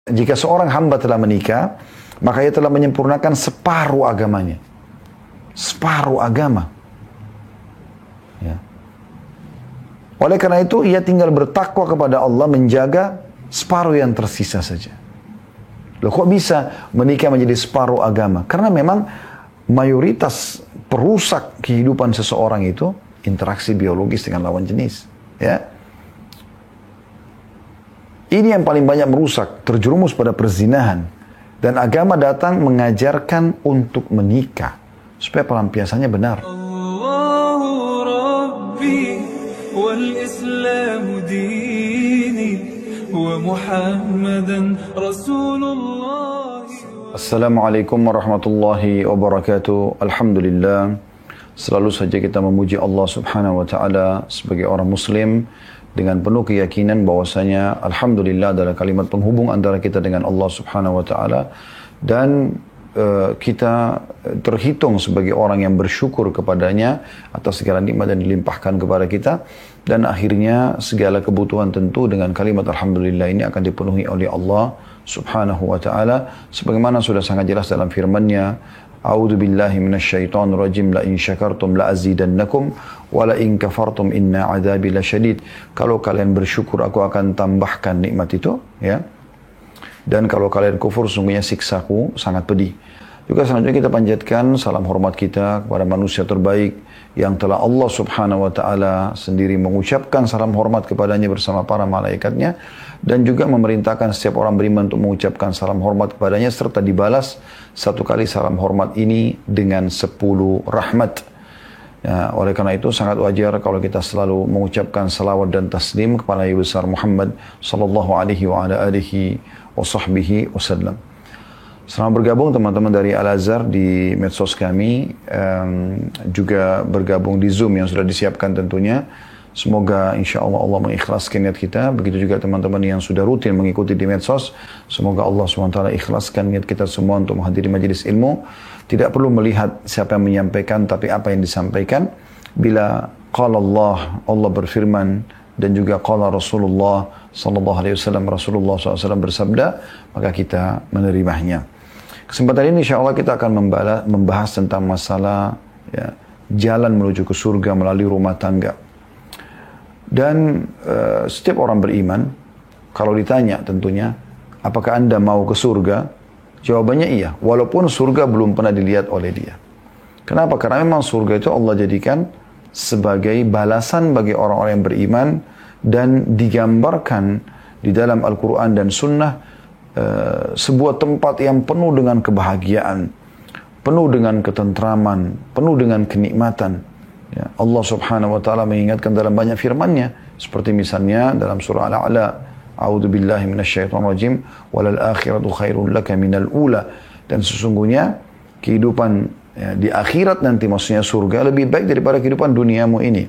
Jika seorang hamba telah menikah, maka ia telah menyempurnakan separuh agamanya. Separuh agama. Ya. Oleh karena itu, ia tinggal bertakwa kepada Allah, menjaga separuh yang tersisa saja. Loh, kok bisa menikah menjadi separuh agama? Karena memang mayoritas perusak kehidupan seseorang itu interaksi biologis dengan lawan jenis. Ya. Ini yang paling banyak merusak, terjerumus pada perzinahan. Dan agama datang mengajarkan untuk menikah. Supaya pelampiasannya benar. Allahu Rabbi wal Islamu dini wa Muhammadan Rasulullah. Assalamualaikum warahmatullahi wabarakatuh. Alhamdulillah. Selalu saja kita memuji Allah subhanahu wa ta'ala sebagai orang muslim. Dengan penuh keyakinan bahwasanya Alhamdulillah adalah kalimat penghubung antara kita dengan Allah subhanahu wa ta'ala. Dan kita terhitung sebagai orang yang bersyukur kepadanya atas segala nikmat yang dilimpahkan kepada kita. Dan akhirnya segala kebutuhan tentu dengan kalimat Alhamdulillah ini akan dipenuhi oleh Allah subhanahu wa ta'ala. Sebagaimana sudah sangat jelas dalam firman-Nya, A'udzu billahi minasyaitonir rajim, la in syakartum la azidannakum wa la in kafartum inna 'adzabi lasyadid. Kalau kalian bersyukur aku akan tambahkan nikmat itu, ya. Dan kalau kalian kufur sungguhnya siksaku sangat pedih. Juga selanjutnya kita panjatkan salam hormat kita kepada manusia terbaik yang telah Allah subhanahu wa ta'ala sendiri mengucapkan salam hormat kepadanya bersama para malaikatnya. Dan juga memerintahkan setiap orang beriman untuk mengucapkan salam hormat kepadanya. Serta dibalas satu kali salam hormat ini dengan 10 rahmat. Ya, oleh karena itu sangat wajar kalau kita selalu mengucapkan salawat dan taslim kepada Nabi besar Muhammad sallallahu alaihi wa ala alihi wa sahbihi wasallam. Selamat bergabung teman-teman dari Al-Azhar di medsos kami, juga bergabung di Zoom yang sudah disiapkan tentunya. Semoga insya Allah Allah mengikhlaskan niat kita. Begitu juga teman-teman yang sudah rutin mengikuti di medsos. Semoga Allah SWT ikhlaskan niat kita semua untuk menghadiri majelis ilmu. Tidak perlu melihat siapa yang menyampaikan, tapi apa yang disampaikan. Bila qala Allah berfirman, dan juga qala Rasulullah Rasulullah SAW bersabda, maka kita menerimanya. Kesempatan ini insya Allah kita akan membahas tentang masalah jalan menuju ke surga melalui rumah tangga. Dan setiap orang beriman, kalau ditanya tentunya, apakah Anda mau ke surga? Jawabannya iya, walaupun surga belum pernah dilihat oleh dia. Kenapa? Karena memang surga itu Allah jadikan sebagai balasan bagi orang-orang yang beriman, dan digambarkan di dalam Al-Quran dan Sunnah sebuah tempat yang penuh dengan kebahagiaan, penuh dengan ketentraman, penuh dengan kenikmatan. Ya, Allah subhanahu wa ta'ala mengingatkan dalam banyak firman-Nya, seperti misalnya dalam surah Al-A'la, A'udzu billahi minasyaitonir rajim, walal akhiratu khairul laka minal ula. Dan sesungguhnya kehidupan di akhirat nanti, maksudnya surga, lebih baik daripada kehidupan duniamu ini.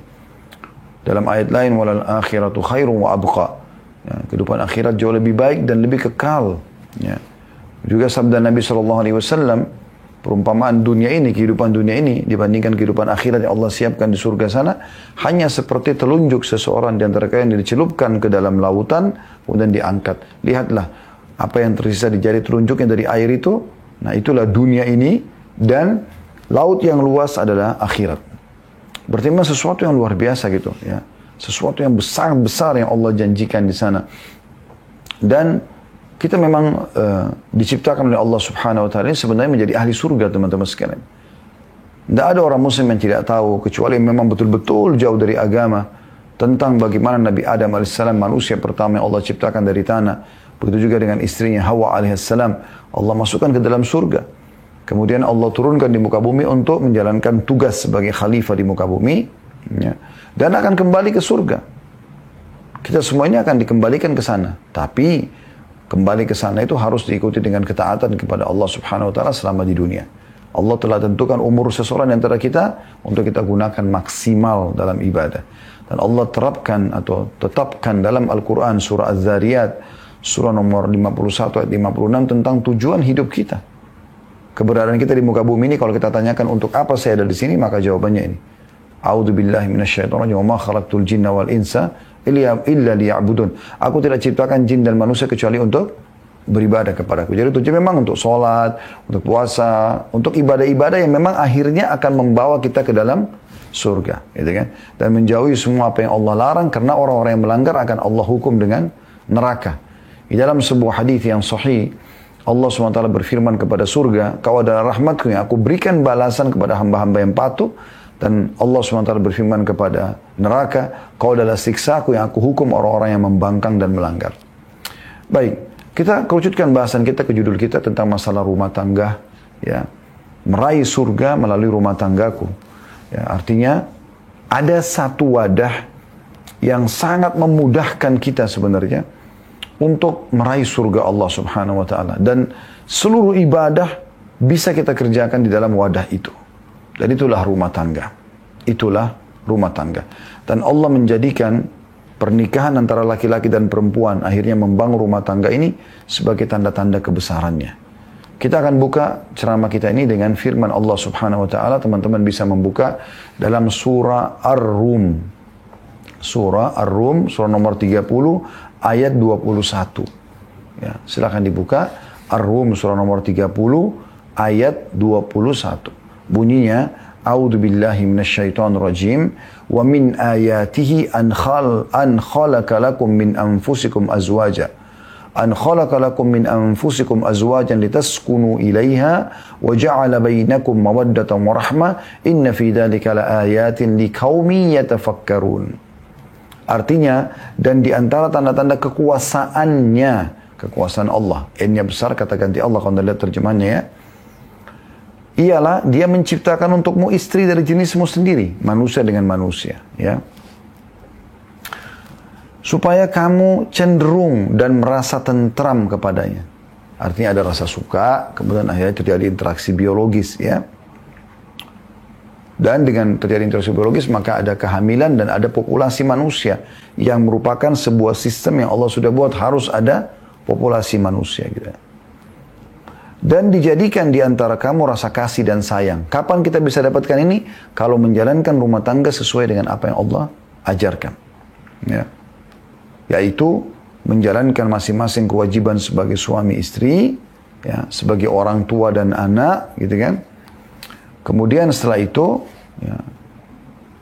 Dalam ayat lain, walal akhiratu khairun wa abqa. Ya, kehidupan akhirat jauh lebih baik dan lebih kekal. Ya. Juga sabda Nabi SAW, perumpamaan dunia ini, kehidupan dunia ini dibandingkan kehidupan akhirat yang Allah siapkan di surga sana, hanya seperti telunjuk seseorang di antara kalian yang dicelupkan ke dalam lautan, kemudian diangkat. Lihatlah apa yang tersisa di jari telunjuknya dari air itu. Nah, itulah dunia ini, dan laut yang luas adalah akhirat. Berarti memang sesuatu yang luar biasa gitu, ya. Sesuatu yang besar-besar yang Allah janjikan di sana. Dan kita memang diciptakan oleh Allah subhanahu wa ta'ala sebenarnya menjadi ahli surga, teman-teman sekalian. Tidak ada orang muslim yang tidak tahu, kecuali memang betul-betul jauh dari agama, tentang bagaimana Nabi Adam AS, manusia pertama yang Allah ciptakan dari tanah. Begitu juga dengan istrinya Hawa AS, Allah masukkan ke dalam surga. Kemudian Allah turunkan di muka bumi untuk menjalankan tugas sebagai khalifah di muka bumi, ya. Dan akan kembali ke surga. Kita semuanya akan dikembalikan ke sana. Tapi kembali ke sana itu harus diikuti dengan ketaatan kepada Allah subhanahu wa ta'ala selama di dunia. Allah telah tentukan umur seseorang di antara kita untuk kita gunakan maksimal dalam ibadah. Dan Allah terapkan atau tetapkan dalam Al-Quran surah Az-Zariyat, surah nomor 51 ayat 56 tentang tujuan hidup kita. Keberadaan kita di muka bumi ini, kalau kita tanyakan untuk apa saya ada di sini, maka jawabannya ini. A'udzu billahi minasyaitonir rajim, wa ma khalaqtul jinna wal insa illa liya'budun. Aku tidak ciptakan jin dan manusia kecuali untuk beribadah kepadaku. Jadi tujuan memang untuk sholat, untuk puasa, untuk ibadah-ibadah yang memang akhirnya akan membawa kita ke dalam surga, gitu kan? Dan menjauhi semua apa yang Allah larang, karena orang-orang yang melanggar akan Allah hukum dengan neraka. Di dalam sebuah hadis yang sahih, Allah SWT berfirman kepada surga, kau adalah rahmatku yang aku berikan balasan kepada hamba-hamba yang patuh. Dan Allah SWT berfirman kepada neraka, kau adalah siksaku yang aku hukum orang-orang yang membangkang dan melanggar. Baik, kita kerucutkan bahasan kita ke judul kita tentang masalah rumah tangga, ya, meraih surga melalui rumah tanggaku. Ya, artinya ada satu wadah yang sangat memudahkan kita sebenarnya untuk meraih surga Allah Subhanahu wa taala, dan seluruh ibadah bisa kita kerjakan di dalam wadah itu. Dan itulah rumah tangga. Itulah rumah tangga. Dan Allah menjadikan pernikahan antara laki-laki dan perempuan akhirnya membangun rumah tangga ini sebagai tanda-tanda kebesarannya. Kita akan buka ceramah kita ini dengan firman Allah Subhanahu wa taala. Teman-teman bisa membuka dalam surah Ar-Rum. Surah Ar-Rum, surah nomor 30 ayat 21. Ya, silakan dibuka Ar-Rum surah nomor 30 ayat 21. Bunyinya, A'udzu billahi minasyaitonir rajim, wa min ayatihi an khalaqa lakum min anfusikum azwaja. An khalaqa lakum min anfusikum azwajan litaskunu ilaiha wa ja'ala bainakum mawaddatan wa rahmah inna fi dzalika laayatin liqaumin yatafakkarun. Artinya, dan di antara tanda-tanda kekuasaannya, kekuasaan Allah, N-nya besar, kata ganti Allah kalau Anda lihat terjemahannya ya, ialah dia menciptakan untukmu istri dari jenismu sendiri, manusia dengan manusia, ya, supaya kamu cenderung dan merasa tentram kepadanya. Artinya ada rasa suka, kemudian akhirnya terjadi interaksi biologis, ya. Dan dengan terjadi interaksi biologis, maka ada kehamilan dan ada populasi manusia yang merupakan sebuah sistem yang Allah sudah buat, harus ada populasi manusia, gitu. Dan dijadikan di antara kamu rasa kasih dan sayang. Kapan kita bisa dapatkan ini? Kalau menjalankan rumah tangga sesuai dengan apa yang Allah ajarkan, ya. Yaitu menjalankan masing-masing kewajiban sebagai suami istri, ya, sebagai orang tua dan anak, gitu kan. Kemudian setelah itu, ya,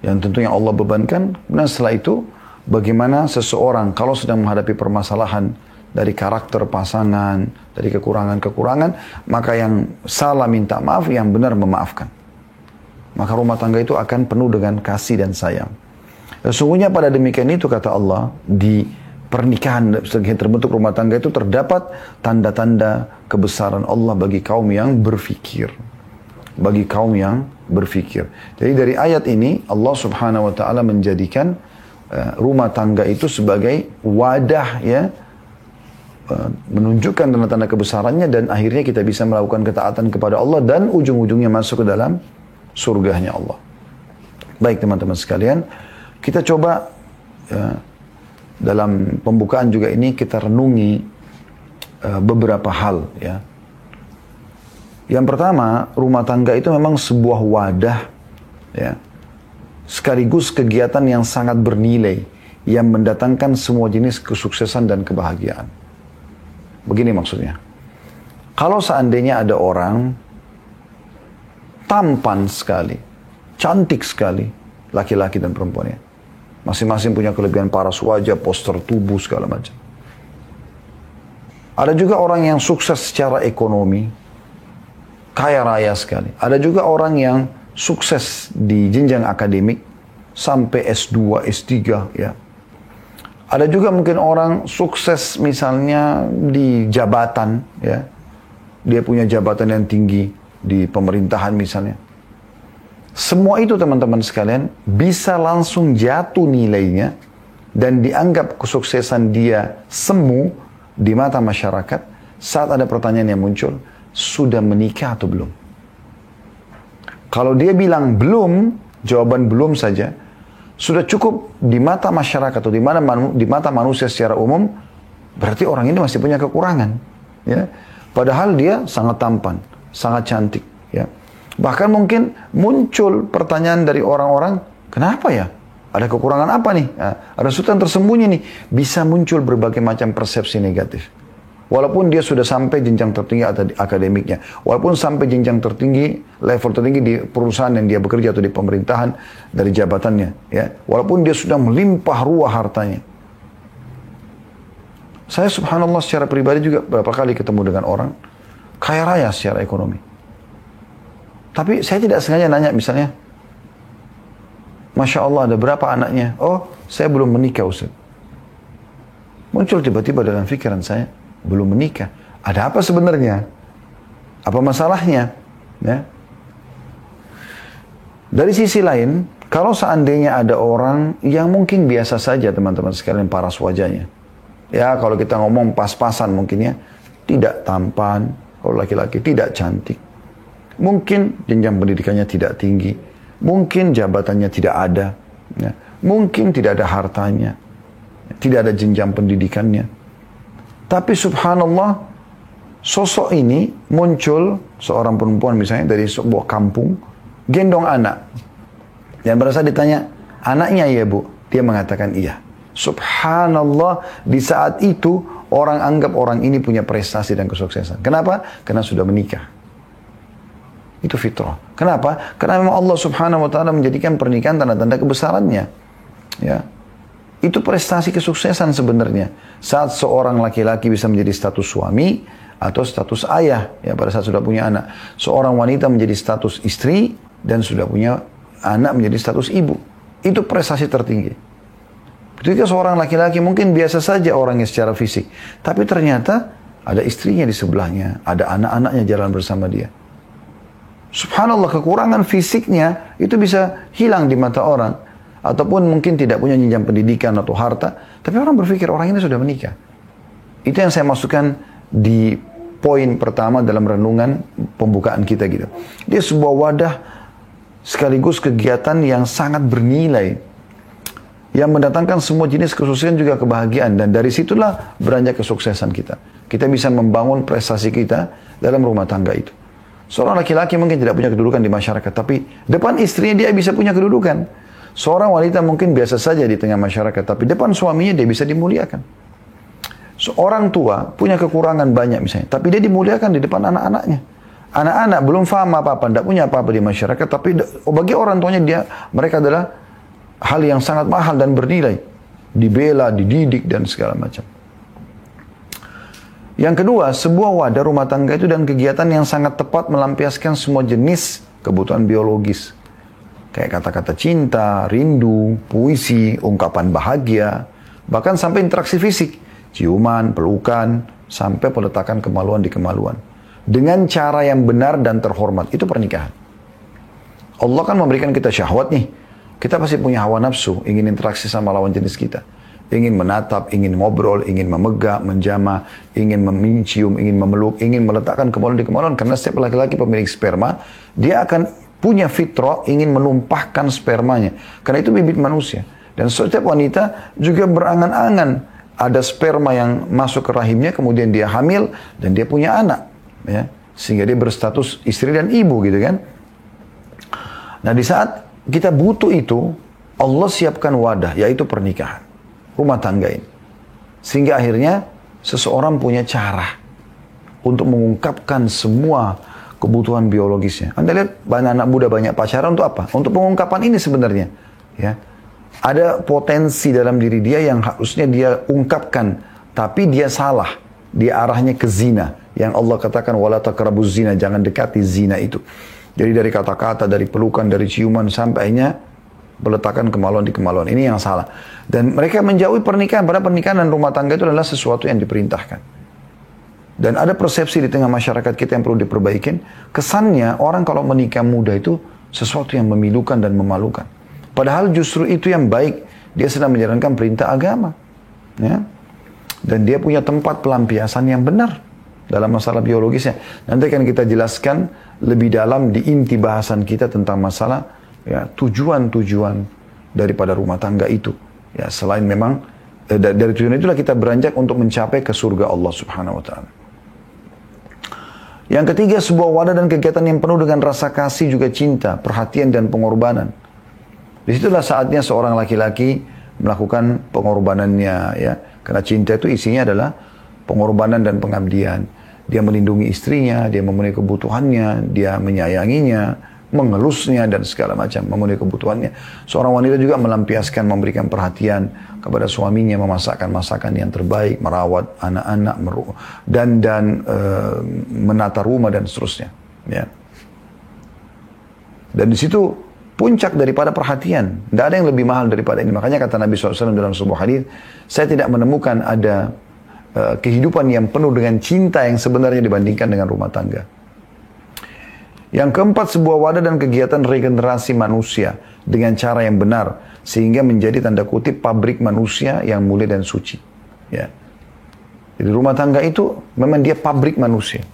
yang tentunya Allah bebankan. Kemudian setelah itu, bagaimana seseorang kalau sedang menghadapi permasalahan dari karakter pasangan, dari kekurangan-kekurangan, maka yang salah minta maaf, yang benar memaafkan. Maka rumah tangga itu akan penuh dengan kasih dan sayang. Sesungguhnya pada demikian itu, kata Allah, di pernikahan sebagai terbentuk rumah tangga itu terdapat tanda-tanda kebesaran Allah bagi kaum yang berfikir. Bagi kaum yang berfikir. Jadi dari ayat ini Allah Subhanahu wa taala menjadikan rumah tangga itu sebagai wadah, ya, menunjukkan tanda-tanda kebesarannya, dan akhirnya kita bisa melakukan ketaatan kepada Allah dan ujung-ujungnya masuk ke dalam surganya Allah. Baik teman-teman sekalian, kita coba, ya, dalam pembukaan juga ini kita renungi beberapa hal, ya. Yang pertama, rumah tangga itu memang sebuah wadah, ya, sekaligus kegiatan yang sangat bernilai, yang mendatangkan semua jenis kesuksesan dan kebahagiaan. Begini maksudnya, kalau seandainya ada orang tampan sekali, cantik sekali, laki-laki dan perempuannya, masing-masing punya kelebihan paras wajah, poster tubuh, segala macam. Ada juga orang yang sukses secara ekonomi, kaya raya sekali. Ada juga orang yang sukses di jenjang akademik, sampai S2, S3, ya. Ada juga mungkin orang sukses misalnya di jabatan, ya. Dia punya jabatan yang tinggi di pemerintahan misalnya. Semua itu teman-teman sekalian bisa langsung jatuh nilainya dan dianggap kesuksesan dia semu di mata masyarakat saat ada pertanyaan yang muncul, sudah menikah atau belum? Kalau dia bilang belum, jawaban belum saja, sudah cukup di mata masyarakat atau di mata manusia secara umum, berarti orang ini masih punya kekurangan, ya. Padahal dia sangat tampan, sangat cantik, ya. Bahkan mungkin muncul pertanyaan dari orang-orang, kenapa ya? Ada kekurangan apa nih? Nah, ada sesuatu yang tersembunyi nih. Bisa muncul berbagai macam persepsi negatif. Walaupun dia sudah sampai jenjang tertinggi akademiknya, walaupun sampai jenjang tertinggi, level tertinggi di perusahaan yang dia bekerja atau di pemerintahan dari jabatannya, ya, walaupun dia sudah melimpah ruah hartanya. Saya subhanallah secara pribadi juga berapa kali ketemu dengan orang kaya raya secara ekonomi. Tapi saya tidak sengaja nanya misalnya, Masya Allah ada berapa anaknya? Oh, saya belum menikah Ustaz. Muncul tiba-tiba dalam pikiran saya, belum menikah. Ada apa sebenarnya? Apa masalahnya? Ya. Dari sisi lain, kalau seandainya ada orang yang mungkin biasa saja teman-teman sekalian paras wajahnya. Ya kalau kita ngomong pas-pasan mungkin ya. Tidak tampan, kalau laki-laki tidak cantik. Mungkin jenjang pendidikannya tidak tinggi. Mungkin jabatannya tidak ada. Ya. Mungkin tidak ada hartanya. Tidak ada jenjang pendidikannya. Tapi subhanallah, sosok ini muncul seorang perempuan misalnya dari sebuah kampung, gendong anak. Dan pada saat ditanya, anaknya ya bu? Dia mengatakan iya. Subhanallah, di saat itu orang anggap orang ini punya prestasi dan kesuksesan. Kenapa? Karena sudah menikah. Itu fitrah. Kenapa? Karena memang Allah subhanahu wa ta'ala menjadikan pernikahan tanda-tanda kebesarannya. Ya. Itu prestasi kesuksesan sebenarnya. Saat seorang laki-laki bisa menjadi status suami atau status ayah, ya pada saat sudah punya anak. Seorang wanita menjadi status istri dan sudah punya anak menjadi status ibu. Itu prestasi tertinggi. Ketika seorang laki-laki mungkin biasa saja orangnya secara fisik, tapi ternyata ada istrinya di sebelahnya, ada anak-anaknya jalan bersama dia. Subhanallah, kekurangan fisiknya itu bisa hilang di mata orang. Ataupun mungkin tidak punya jenjang pendidikan atau harta, tapi orang berpikir orang ini sudah menikah. Itu yang saya masukkan di poin pertama dalam renungan pembukaan kita gitu. Dia sebuah wadah sekaligus kegiatan yang sangat bernilai, yang mendatangkan semua jenis kesuksesan juga kebahagiaan. Dan dari situlah beranjak kesuksesan kita. Kita bisa membangun prestasi kita dalam rumah tangga itu. Seorang laki-laki mungkin tidak punya kedudukan di masyarakat, tapi depan istrinya dia bisa punya kedudukan. Seorang wanita mungkin biasa saja di tengah masyarakat, tapi depan suaminya dia bisa dimuliakan. Seorang tua punya kekurangan banyak misalnya, tapi dia dimuliakan di depan anak-anaknya. Anak-anak belum paham apa-apa, tidak punya apa-apa di masyarakat, tapi bagi orang tuanya mereka adalah hal yang sangat mahal dan bernilai. Dibela, dididik, dan segala macam. Yang kedua, sebuah wadah rumah tangga itu dan kegiatan yang sangat tepat melampiaskan semua jenis kebutuhan biologis. Kayak kata-kata cinta, rindu, puisi, ungkapan bahagia, bahkan sampai interaksi fisik, ciuman, pelukan, sampai peletakan kemaluan di kemaluan. Dengan cara yang benar dan terhormat, itu pernikahan. Allah kan memberikan kita syahwat nih. Kita pasti punya hawa nafsu, ingin interaksi sama lawan jenis kita. Ingin menatap, ingin ngobrol, ingin memegang, menjamah, ingin mencium, ingin memeluk, ingin meletakkan kemaluan di kemaluan. Karena setiap laki-laki pemilik sperma, dia akan punya fitrah ingin menumpahkan spermanya. Karena itu bibit manusia. Dan setiap wanita juga berangan-angan ada sperma yang masuk ke rahimnya, kemudian dia hamil dan dia punya anak. Ya. Sehingga dia berstatus istri dan ibu gitu kan. Nah di saat kita butuh itu, Allah siapkan wadah, yaitu pernikahan. Rumah tangga ini. Sehingga akhirnya seseorang punya cara untuk mengungkapkan semua kebutuhan biologisnya. Anda lihat banyak anak muda banyak pacaran untuk apa? Untuk pengungkapan ini sebenarnya. Ya. Ada potensi dalam diri dia yang harusnya dia ungkapkan, tapi dia salah. Dia arahnya ke zina. Yang Allah katakan wala taqrabuz zina, jangan dekati zina itu. Jadi dari kata-kata, dari pelukan, dari ciuman sampainya peletakan kemaluan di kemaluan. Ini yang salah. Dan mereka menjauhi pernikahan, padahal pernikahan dan rumah tangga itu adalah sesuatu yang diperintahkan. Dan ada persepsi di tengah masyarakat kita yang perlu diperbaikin. Kesannya orang kalau menikah muda itu sesuatu yang memilukan dan memalukan. Padahal justru itu yang baik. Dia sedang menjalankan perintah agama. Ya. Dan dia punya tempat pelampiasan yang benar dalam masalah biologisnya. Nanti akan kita jelaskan lebih dalam di inti bahasan kita tentang masalah ya, tujuan-tujuan daripada rumah tangga itu. Ya, selain memang dari tujuan itulah kita beranjak untuk mencapai ke surga Allah Subhanahu wa taala. Yang ketiga, sebuah wadah dan kegiatan yang penuh dengan rasa kasih juga cinta, perhatian dan pengorbanan. Disitulah saatnya seorang laki-laki melakukan pengorbanannya, ya. Karena cinta itu isinya adalah pengorbanan dan pengabdian. Dia melindungi istrinya, dia memenuhi kebutuhannya, dia menyayanginya, mengelusnya dan segala macam, memenuhi kebutuhannya. Seorang wanita juga melampiaskan, memberikan perhatian kepada suaminya, memasakkan masakan yang terbaik, merawat anak-anak, dan menata rumah dan seterusnya. Ya. Dan di situ puncak daripada perhatian. Tidak ada yang lebih mahal daripada ini. Makanya kata Nabi SAW dalam sebuah hadis, saya tidak menemukan ada kehidupan yang penuh dengan cinta yang sebenarnya dibandingkan dengan rumah tangga. Yang keempat, sebuah wadah dan kegiatan regenerasi manusia dengan cara yang benar, sehingga menjadi tanda kutip pabrik manusia yang mulia dan suci. Ya. Jadi rumah tangga itu memang dia pabrik manusia.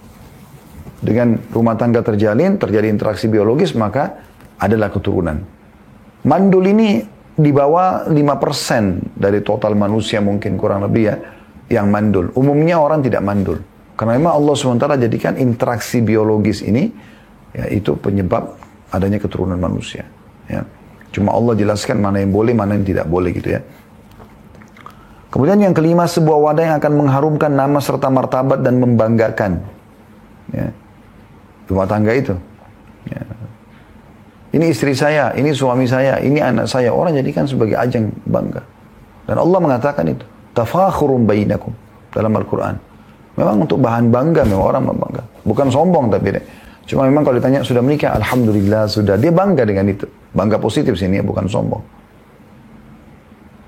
Dengan rumah tangga terjadi interaksi biologis, maka adalah keturunan. Mandul ini di bawah 5% dari total manusia mungkin kurang lebih ya, yang mandul. Umumnya orang tidak mandul. Karena memang Allah SWT jadikan interaksi biologis ini, ya, itu penyebab adanya keturunan manusia. Ya. Cuma Allah jelaskan mana yang boleh, mana yang tidak boleh gitu ya. Kemudian yang kelima, sebuah wadah yang akan mengharumkan nama serta martabat dan membanggakan. Ya. Rumah tangga itu. Ya. Ini istri saya, ini suami saya, ini anak saya. Orang jadikan sebagai ajang bangga. Dan Allah mengatakan itu. Tafakhurum bainakum dalam Al-Quran. Memang untuk bahan bangga, memang orang bangga. Bukan sombong tapi deh. Cuma memang kalau ditanya sudah menikah, alhamdulillah sudah. Dia bangga dengan itu. Bangga positif sini ya, bukan sombong.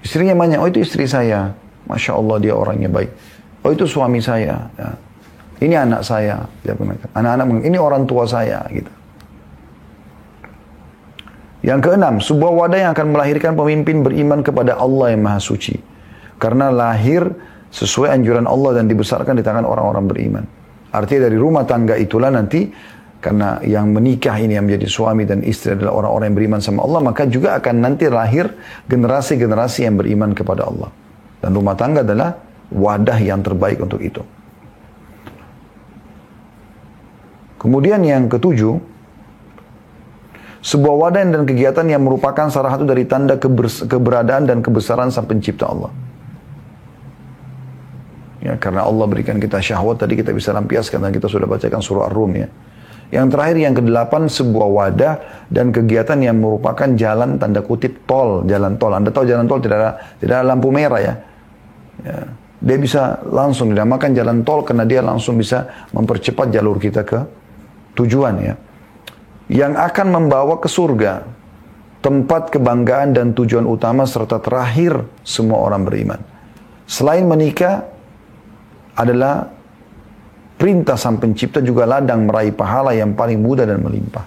Istrinya banyak, oh itu istri saya. Masya Allah dia orangnya baik. Oh itu suami saya. Ya. Ini anak saya. Anak-anak, ini orang tua saya. Gitu. Yang keenam, sebuah wadah yang akan melahirkan pemimpin beriman kepada Allah yang Maha Suci. Karena lahir sesuai anjuran Allah dan dibesarkan di tangan orang-orang beriman. Artinya dari rumah tangga itulah nanti, karena yang menikah ini yang menjadi suami dan istri adalah orang-orang yang beriman sama Allah, maka juga akan nanti lahir generasi-generasi yang beriman kepada Allah. Dan rumah tangga adalah wadah yang terbaik untuk itu. Kemudian yang ketujuh, sebuah wadah dan kegiatan yang merupakan salah satu dari tanda keberadaan dan kebesaran Sang Pencipta Allah. Ya, karena Allah berikan kita syahwat, tadi kita bisa lampiaskan dan kita sudah bacakan surah Ar-Rum ya. Yang terakhir, yang kedelapan, sebuah wadah dan kegiatan yang merupakan jalan tanda kutip tol, jalan tol. Anda tahu jalan tol tidak ada lampu merah ya. Ya. Dia bisa langsung dinamakan jalan tol karena dia langsung bisa mempercepat jalur kita ke tujuan ya. Yang akan membawa ke surga, tempat kebanggaan dan tujuan utama serta terakhir semua orang beriman. Selain menikah adalah perintah Sang Pencipta juga ladang meraih pahala yang paling mudah dan melimpah.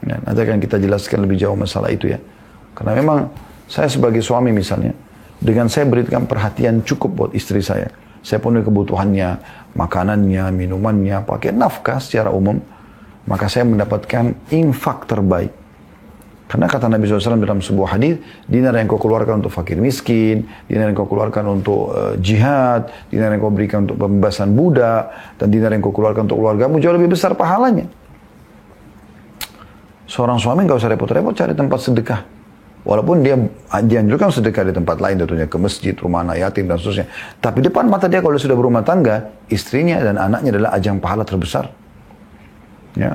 Ya, nanti akan kita jelaskan lebih jauh masalah itu ya. Karena memang saya sebagai suami misalnya, dengan saya berikan perhatian cukup buat istri saya penuhi kebutuhannya, makanannya, minumannya, pakai nafkah secara umum, maka saya mendapatkan infak terbaik. Karena kata Nabi SAW dalam sebuah hadis, dinar yang kau keluarkan untuk fakir miskin, dinar yang kau keluarkan untuk jihad, dinar yang kau berikan untuk pembebasan budak, dan dinar yang kau keluarkan untuk keluargamu jauh lebih besar pahalanya. Seorang suami nggak usah repot-repot cari tempat sedekah. Walaupun dia dianjurkan sedekah di tempat lain, tentunya ke masjid, rumah anak yatim, dan seterusnya. Tapi depan mata dia kalau sudah berumah tangga, istrinya dan anaknya adalah ajang pahala terbesar. Ya.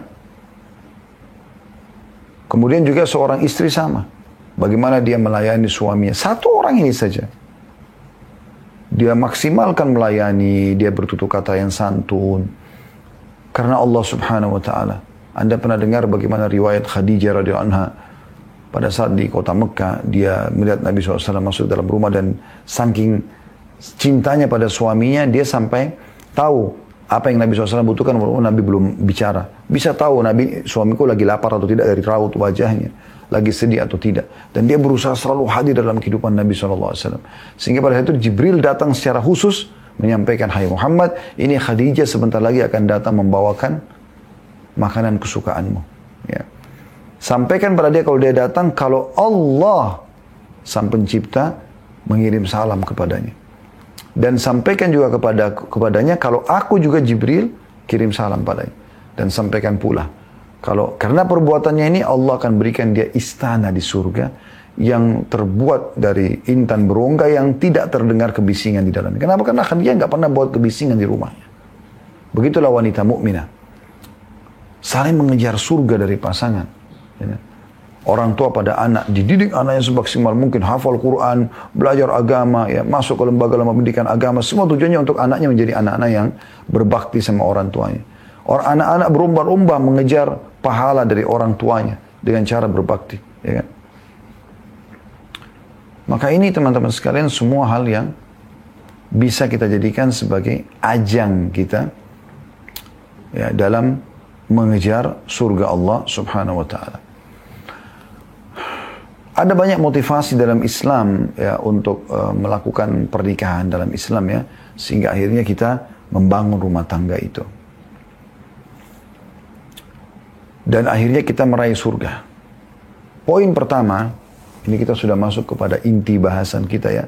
Kemudian juga seorang istri sama. Bagaimana dia melayani suaminya. Satu orang ini saja. Dia maksimalkan melayani, dia bertutur kata yang santun. Karena Allah Subhanahu wa Ta'ala. Anda pernah dengar bagaimana riwayat Khadijah radhiyallahu anha pada saat di kota Mekah, dia melihat Nabi SAW masuk dalam rumah dan saking cintanya pada suaminya, dia sampai tahu apa yang Nabi SAW butuhkan walaupun Nabi belum bicara. Bisa tahu Nabi, suamiku lagi lapar atau tidak dari raut wajahnya, lagi sedih atau tidak. Dan dia berusaha selalu hadir dalam kehidupan Nabi SAW. Sehingga pada saat itu Jibril datang secara khusus menyampaikan, hai Muhammad, ini Khadijah sebentar lagi akan datang membawakan makanan kesukaanmu. Ya. Sampaikan pada dia kalau dia datang, kalau Allah Sang Pencipta mengirim salam kepadanya. Dan sampaikan juga kepadanya kalau aku juga Jibril kirim salam padanya. Dan sampaikan pula, kalau karena perbuatannya ini Allah akan berikan dia istana di surga yang terbuat dari intan berongga yang tidak terdengar kebisingan di dalamnya. Kenapa? Karena Khadijah nggak pernah buat kebisingan di rumahnya. Begitulah wanita mukminah. Saling mengejar surga dari pasangan. Ya. Orang tua pada anak, dididik anaknya semaksimal mungkin, hafal Quran, belajar agama, ya, masuk ke lembaga-lembaga pendidikan agama. Semua tujuannya untuk anaknya menjadi anak-anak yang berbakti sama orang tuanya. Orang anak-anak berlomba-lomba mengejar pahala dari orang tuanya dengan cara berbakti. Ya kan? Maka ini teman-teman sekalian semua hal yang bisa kita jadikan sebagai ajang kita ya, dalam mengejar surga Allah Subhanahu wa taala. Ada banyak motivasi dalam Islam ya untuk melakukan pernikahan dalam Islam ya, sehingga akhirnya kita membangun rumah tangga itu. Dan akhirnya kita meraih surga. Poin pertama, ini kita sudah masuk kepada inti bahasan kita ya,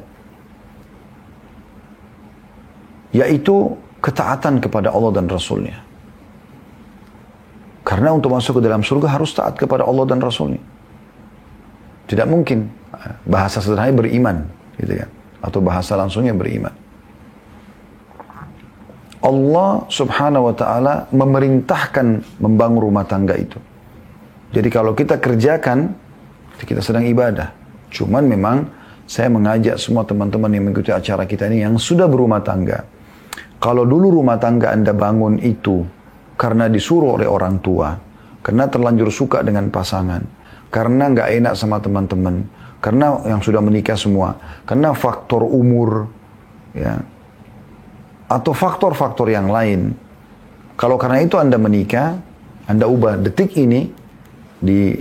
yaitu ketaatan kepada Allah dan Rasulnya. Karena untuk masuk ke dalam surga harus taat kepada Allah dan Rasulnya. Tidak mungkin, bahasa sederhananya beriman, gitu kan? Atau bahasa langsungnya beriman. Allah Subhanahu wa taala memerintahkan membangun rumah tangga itu. Jadi kalau kita kerjakan, kita sedang ibadah. Cuman memang saya mengajak semua teman-teman yang mengikuti acara kita ini yang sudah berumah tangga. Kalau dulu rumah tangga Anda bangun itu karena disuruh oleh orang tua, karena terlanjur suka dengan pasangan, karena nggak enak sama teman-teman, karena yang sudah menikah semua, karena faktor umur, ya, atau faktor-faktor yang lain. Kalau karena itu Anda menikah, Anda ubah detik ini, di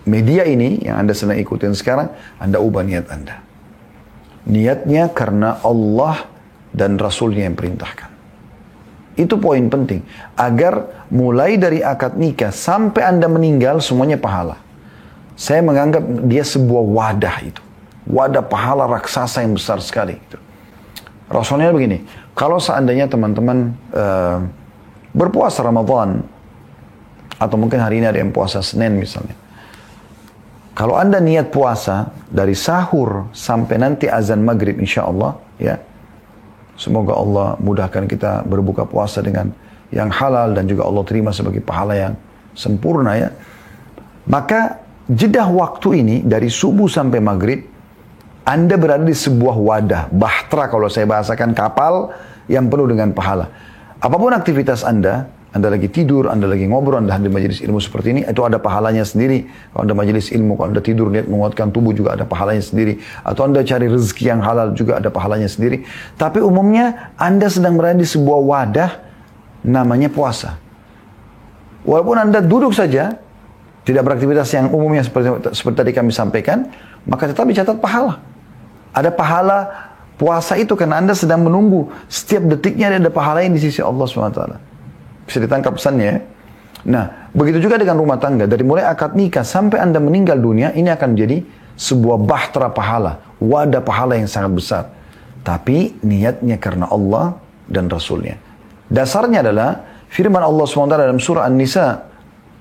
media ini yang Anda sedang ikutin sekarang, Anda ubah niat Anda. Niatnya karena Allah dan Rasulnya yang perintahkan. Itu poin penting. Agar mulai dari akad nikah sampai Anda meninggal semuanya pahala. Saya menganggap dia sebuah wadah itu. Wadah pahala raksasa yang besar sekali. Gitu. Rasulnya begini. Kalau seandainya teman-teman berpuasa Ramadan. Atau mungkin hari ini ada yang puasa Senin misalnya. Kalau Anda niat puasa dari sahur sampai nanti azan maghrib insya Allah. Ya. Semoga Allah mudahkan kita berbuka puasa dengan yang halal dan juga Allah terima sebagai pahala yang sempurna ya. Maka jedah waktu ini dari subuh sampai maghrib Anda berada di sebuah wadah, bahtera kalau saya bahasakan, kapal yang penuh dengan pahala. Apapun aktivitas Anda lagi tidur, Anda lagi ngobrol, Anda hadir majelis ilmu seperti ini, itu ada pahalanya sendiri. Kalau Anda majelis ilmu, kalau Anda tidur, niat menguatkan tubuh juga ada pahalanya sendiri. Atau Anda cari rezeki yang halal juga ada pahalanya sendiri. Tapi umumnya Anda sedang berada di sebuah wadah namanya puasa. Walaupun Anda duduk saja, tidak beraktivitas yang umumnya seperti tadi kami sampaikan, maka tetap dicatat pahala. Ada pahala puasa itu karena Anda sedang menunggu. Setiap detiknya ada pahala yang di sisi Allah SWT. Bisa ditangkap pesannya. Nah, begitu juga dengan rumah tangga. Dari mulai akad nikah sampai Anda meninggal dunia, ini akan menjadi sebuah bahtera pahala. Wadah pahala yang sangat besar. Tapi niatnya karena Allah dan Rasulnya. Dasarnya adalah firman Allah SWT dalam surah An-Nisa.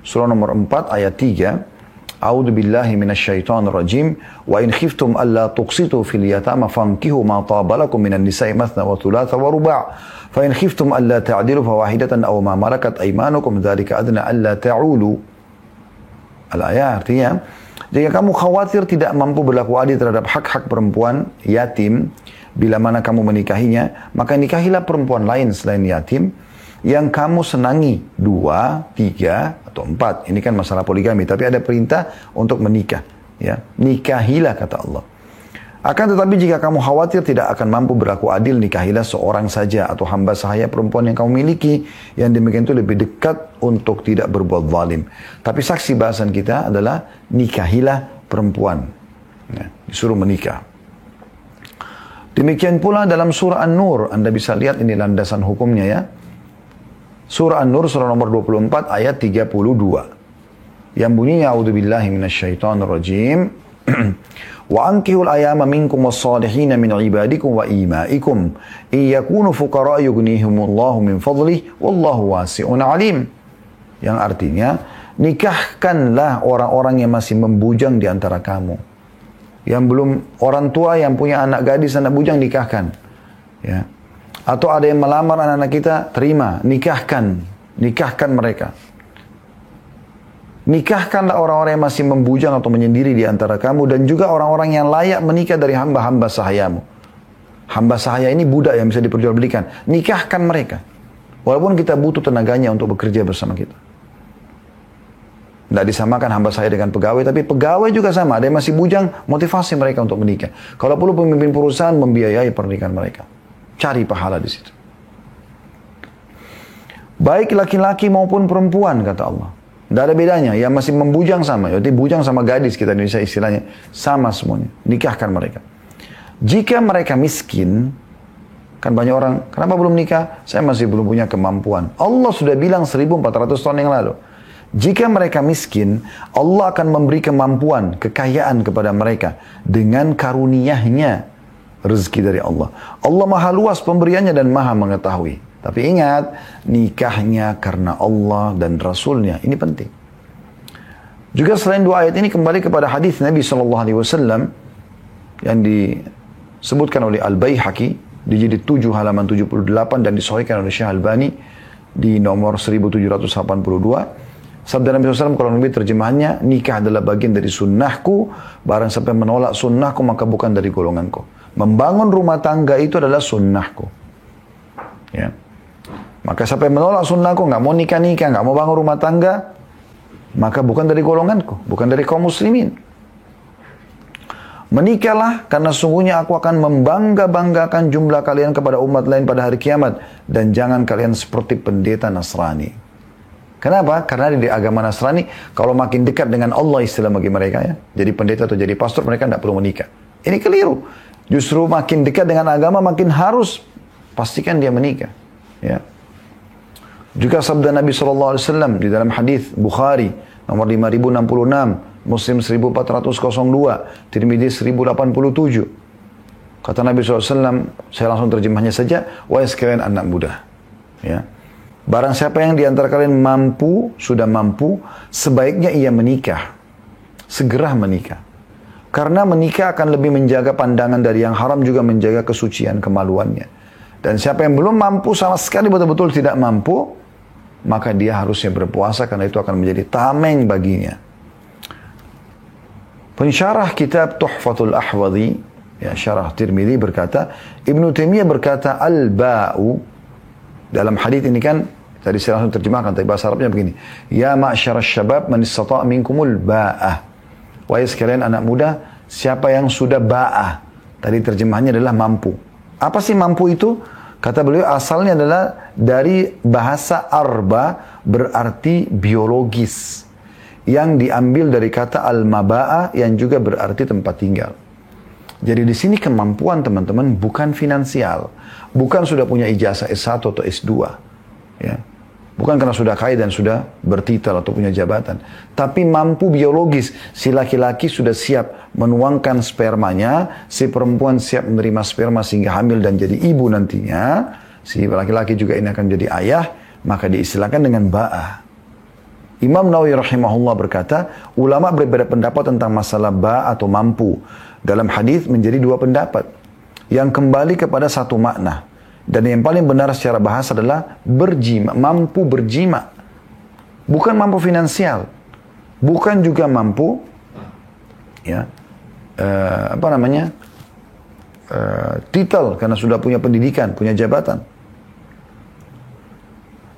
Surah nomor 4 ayat 3. A'udzu billahi minasyaitonir rajim. Wa in khiftum alla tuqsitu fil yatama fankihu ma taba lakum minan nisa'i mathna wa thulatha wa ruba'. Fa in khiftum alla ta'dilu fawahidatan aw ma malakat aymanukum dzalika adna alla ta'ulu. Al-ayat artinya, jika kamu khawatir tidak mampu berlaku adil terhadap hak-hak perempuan yatim bila mana kamu menikahinya, maka nikahilah perempuan lain selain yatim yang kamu senangi 2, 3, atau 4. Ini kan masalah poligami, tapi ada perintah untuk menikah. Ya, nikahilah kata Allah. Akan tetapi jika kamu khawatir tidak akan mampu berlaku adil, nikahilah seorang saja atau hamba sahaya perempuan yang kamu miliki. Yang demikian itu lebih dekat untuk tidak berbuat zalim. Tapi saksi bahasan kita adalah nikahilah perempuan. Ya, disuruh menikah. Demikian pula dalam surah An-Nur. Anda bisa lihat ini landasan hukumnya ya. Surah An-Nur surah nomor 24 ayat 32. Yang bunyinya a'udzubillahi minasyaitonir rajim. Wa ankihul ayama minkum was-salihin min ibadikum wa imaikum iyakunu fuqara yughnihimullahu min fadlih wallahu wasi'un alim. Yang artinya nikahkanlah orang-orang yang masih membujang di antara kamu Yang belum orang tua yang punya anak gadis, anak bujang nikahkan. Ya. Atau ada yang melamar anak-anak kita, terima, nikahkan mereka. Nikahkanlah orang-orang yang masih membujang atau menyendiri di antara kamu dan juga orang-orang yang layak menikah dari hamba-hamba sahayamu. Hamba sahaya ini budak yang bisa diperjualbelikan. Nikahkan mereka. Walaupun kita butuh tenaganya untuk bekerja bersama kita. Tidak disamakan hamba sahaya dengan pegawai, tapi pegawai juga sama. Ada yang masih bujang, motivasi mereka untuk menikah. Kalau perlu pemimpin perusahaan membiayai pernikahan mereka. Cari pahala di situ. Baik laki-laki maupun perempuan, kata Allah. Tidak ada bedanya, yang masih membujang sama. Jadi bujang sama gadis kita Indonesia istilahnya. Sama semuanya, nikahkan mereka. Jika mereka miskin, kan banyak orang, kenapa belum nikah? Saya masih belum punya kemampuan. Allah sudah bilang 1400 tahun yang lalu. Jika mereka miskin, Allah akan memberi kemampuan, kekayaan kepada mereka. Dengan karunia-Nya, rezeki dari Allah. Allah maha luas pemberiannya dan maha mengetahui. Tapi ingat, nikahnya karena Allah dan Rasulnya. Ini penting. Juga selain dua ayat ini kembali kepada hadis Nabi SAW yang disebutkan oleh Al-Baihaqi di jilid 7 halaman 78 dan disahihkan oleh Syekh Albani di nomor 1782. Sabda Nabi SAW kalau lebih terjemahannya, nikah adalah bagian dari sunnahku, barang siapa menolak sunnahku maka bukan dari golonganku. Membangun rumah tangga itu adalah sunnahku. Ya. Maka siapa yang menolak sunnahku, nggak mau nikah-nikah, nggak mau bangun rumah tangga, maka bukan dari golonganku, bukan dari kaum muslimin. Menikahlah karena sungguhnya aku akan membangga-banggakan jumlah kalian kepada umat lain pada hari kiamat. Dan jangan kalian seperti pendeta Nasrani. Kenapa? Karena di agama Nasrani, kalau makin dekat dengan Allah istilah bagi mereka ya, jadi pendeta atau jadi pastor, mereka tidak perlu menikah. Ini keliru. Justru makin dekat dengan agama, makin harus pastikan dia menikah. Ya. Juga sabda Nabi SAW di dalam hadis Bukhari nomor 5066, Muslim 1402, Tirmidzi 1087. Kata Nabi SAW, saya langsung terjemahnya saja, wahai sekalian anak muda. Ya. Barang siapa yang di antara kalian mampu, sudah mampu, sebaiknya ia menikah. Segera menikah. Karena menikah akan lebih menjaga pandangan dari yang haram, juga menjaga kesucian kemaluannya. Dan siapa yang belum mampu sama sekali betul-betul tidak mampu, maka dia harusnya berpuasa karena itu akan menjadi tameng baginya. Pensyarah kitab Tuhfatul Ahwadhi, ya, syarah Tirmidzi berkata, Ibnu Taimiyah berkata, al-ba'u, dalam hadis ini kan, tadi saya langsung terjemahkan, tapi bahasa Arabnya begini, ya ma'syarasy syabab man istata' minkumul ba'ah. Wahai sekalian anak muda, siapa yang sudah ba'ah? Tadi terjemahannya adalah mampu. Apa sih mampu itu? Kata beliau asalnya adalah dari bahasa arba, berarti biologis. Yang diambil dari kata al-maba'ah yang juga berarti tempat tinggal. Jadi di sini kemampuan teman-teman bukan finansial. Bukan sudah punya ijazah S1 atau S2. Ya. Bukan karena sudah kaya dan sudah bertitel atau punya jabatan. Tapi mampu biologis. Si laki-laki sudah siap menuangkan spermanya. Si perempuan siap menerima sperma sehingga hamil dan jadi ibu nantinya. Si laki-laki juga ini akan jadi ayah. Maka diistilahkan dengan ba'ah. Imam Nawawi rahimahullah berkata, ulama berbeda pendapat tentang masalah ba' atau mampu. Dalam hadis menjadi dua pendapat. Yang kembali kepada satu makna. Dan yang paling benar secara bahasa adalah berjima, mampu berjima. Bukan mampu finansial. Bukan juga mampu, ya, titel karena sudah punya pendidikan, punya jabatan.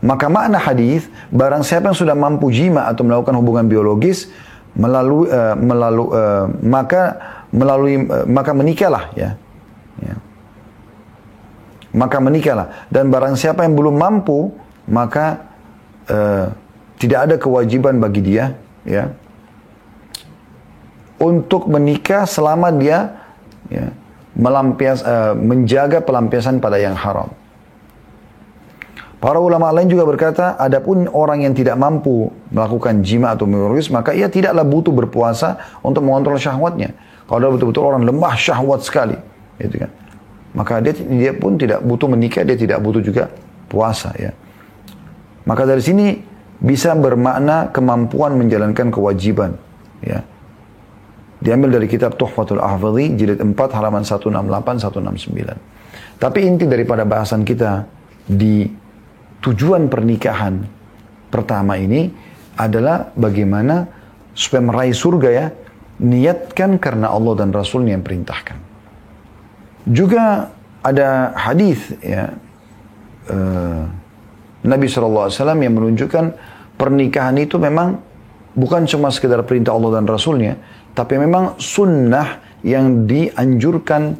Maka makna hadis, barang siapa yang sudah mampu jima atau melakukan hubungan biologis, maka menikahlah, ya. Maka menikahlah. Dan barang siapa yang belum mampu, maka tidak ada kewajiban bagi dia, ya, untuk menikah selama dia, ya, menjaga pelampiasan pada yang haram. Para ulama lain juga berkata, adapun orang yang tidak mampu melakukan jima atau biologis, maka ia tidaklah butuh berpuasa untuk mengontrol syahwatnya. Kalau dia betul-betul orang lemah syahwat sekali, gitu kan, maka dia pun tidak butuh menikah, dia tidak butuh juga puasa, ya. Maka dari sini bisa bermakna kemampuan menjalankan kewajiban, ya. Diambil dari kitab Tuhfatul Ahfadhi, jilid 4, halaman 168-169. Tapi inti daripada bahasan kita di tujuan pernikahan pertama ini adalah bagaimana supaya meraih surga ya, niatkan karena Allah dan Rasulnya yang perintahkan. Juga ada hadis ya, Nabi SAW yang menunjukkan pernikahan itu memang bukan cuma sekedar perintah Allah dan Rasulnya, tapi memang sunnah yang dianjurkan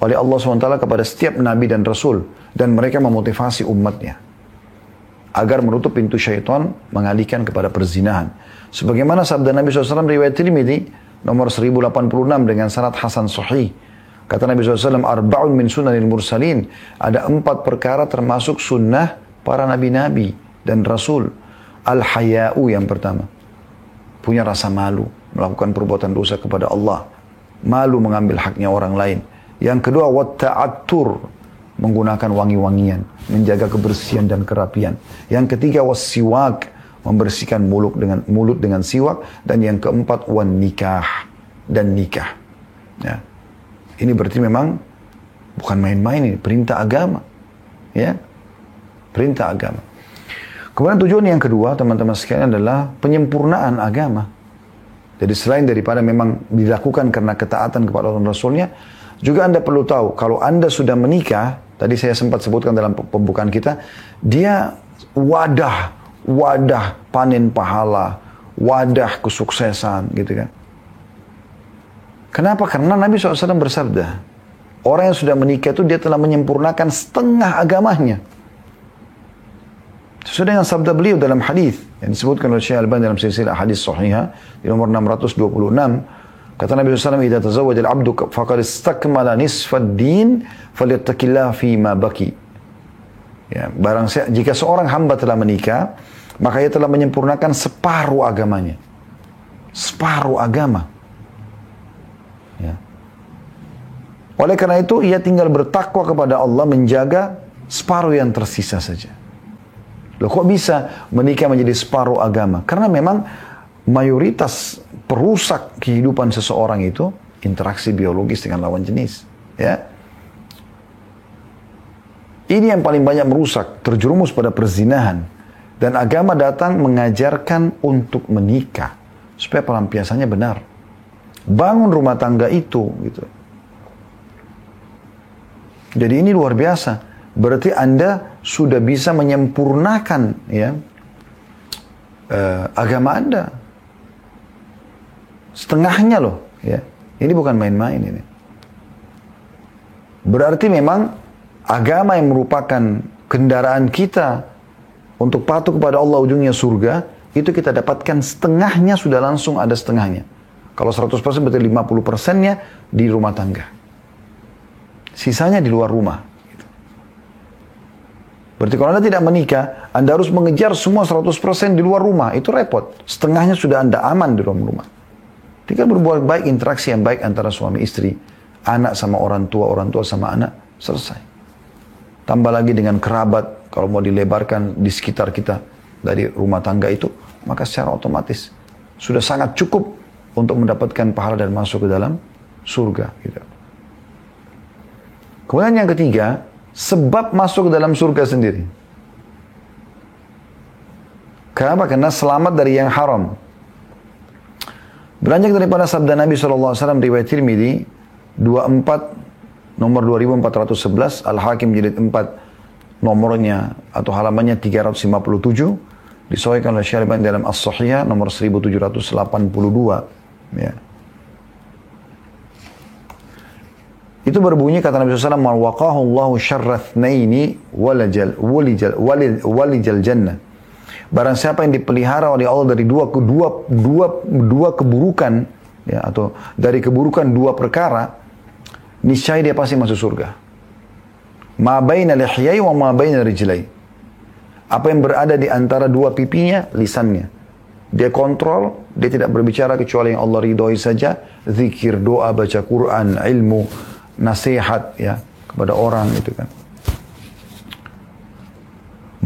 oleh Allah SWT kepada setiap Nabi dan Rasul. Dan mereka memotivasi umatnya agar menutup pintu syaitan mengalihkan kepada perzinahan. Sebagaimana sabda Nabi SAW riwayat Tirmidzi nomor 1086 dengan sanad hasan sahih. Kata Nabi SAW, arba'un min sunanil mursalin. Ada 4 perkara termasuk sunnah para nabi-nabi dan rasul. Al-haya'u yang pertama. Punya rasa malu. Melakukan perbuatan dosa kepada Allah. Malu mengambil haknya orang lain. Yang kedua, watta'attur. Menggunakan wangi-wangian. Menjaga kebersihan dan kerapian. Yang ketiga, wassiwak. Membersihkan mulut dengan siwak. Dan yang keempat, wan nikah. Dan nikah. Ya. Ini berarti memang bukan main-main ini. Perintah agama. Ya. Perintah agama. Kemudian tujuan yang kedua, teman-teman sekalian, adalah penyempurnaan agama. Jadi selain daripada memang dilakukan karena ketaatan kepada Allah dan Rasulnya, juga Anda perlu tahu, kalau Anda sudah menikah, tadi saya sempat sebutkan dalam pembukaan kita, dia wadah panen pahala, wadah kesuksesan, gitu kan. Kenapa? Karena Nabi SAW bersabda, orang yang sudah menikah itu dia telah menyempurnakan setengah agamanya. Sesuai dengan sabda beliau dalam hadis yang disebutkan oleh Syekh Al-Albani dalam silsilah hadis sahihah di nomor 626, kata Nabi SAW, "Idza tazawwaja al-'abdu faqad istakmala nisfa ad-din falyattaqillaha fi ma baqi." Ya, jika seorang hamba telah menikah, maka ia telah menyempurnakan separuh agamanya. Separuh agama. Ya. Oleh karena itu, ia tinggal bertakwa kepada Allah, menjaga separuh yang tersisa saja. Loh, kok bisa menikah menjadi separuh agama? Karena memang mayoritas perusak kehidupan seseorang itu interaksi biologis dengan lawan jenis. Ya. Ini yang paling banyak merusak, terjerumus pada perzinahan. Dan agama datang mengajarkan untuk menikah supaya pelampiasannya benar. Bangun rumah tangga itu, gitu. Jadi ini luar biasa. Berarti Anda sudah bisa menyempurnakan ya agama Anda. Setengahnya loh. Ya. Ini bukan main-main ini. Berarti memang agama yang merupakan kendaraan kita untuk patuh kepada Allah ujungnya surga, itu kita dapatkan setengahnya sudah langsung ada setengahnya. Kalau 100% berarti 50%-nya di rumah tangga. Sisanya di luar rumah. Berarti kalau Anda tidak menikah, Anda harus mengejar semua 100% di luar rumah. Itu repot. Setengahnya sudah Anda aman di dalam rumah. Tinggal berbuat baik, interaksi yang baik antara suami istri. Anak sama orang tua sama anak. Selesai. Tambah lagi dengan kerabat. Kalau mau dilebarkan di sekitar kita dari rumah tangga itu, maka secara otomatis sudah sangat cukup untuk mendapatkan pahala dan masuk ke dalam surga. Gitu. Kemudian yang ketiga, sebab masuk ke dalam surga sendiri. Kenapa? Karena selamat dari yang haram. Beranjak daripada sabda Nabi SAW riwayat Tirmidzi 24 nomor 2411, Al-Hakim jilid 4 nomornya atau halamannya 357, disahihkan oleh Syekh Al-Albani dalam As-Sahihah nomor 1782. Ya. Itu berbunyi kata Nabi SAW, "Man waqahu Allahu syarra tsnaini walijal jannah." Barang siapa yang dipelihara oleh Allah dari dua keburukan, ya, atau dari keburukan dua perkara, niscaya dia pasti masuk surga. Ma baina lihyai wa ma baina rijlai. Apa yang berada di antara dua pipinya, lisannya. Dia kontrol, dia tidak berbicara kecuali yang Allah ridhoi saja. Zikir, doa, baca Quran, ilmu, nasihat ya kepada orang itu kan.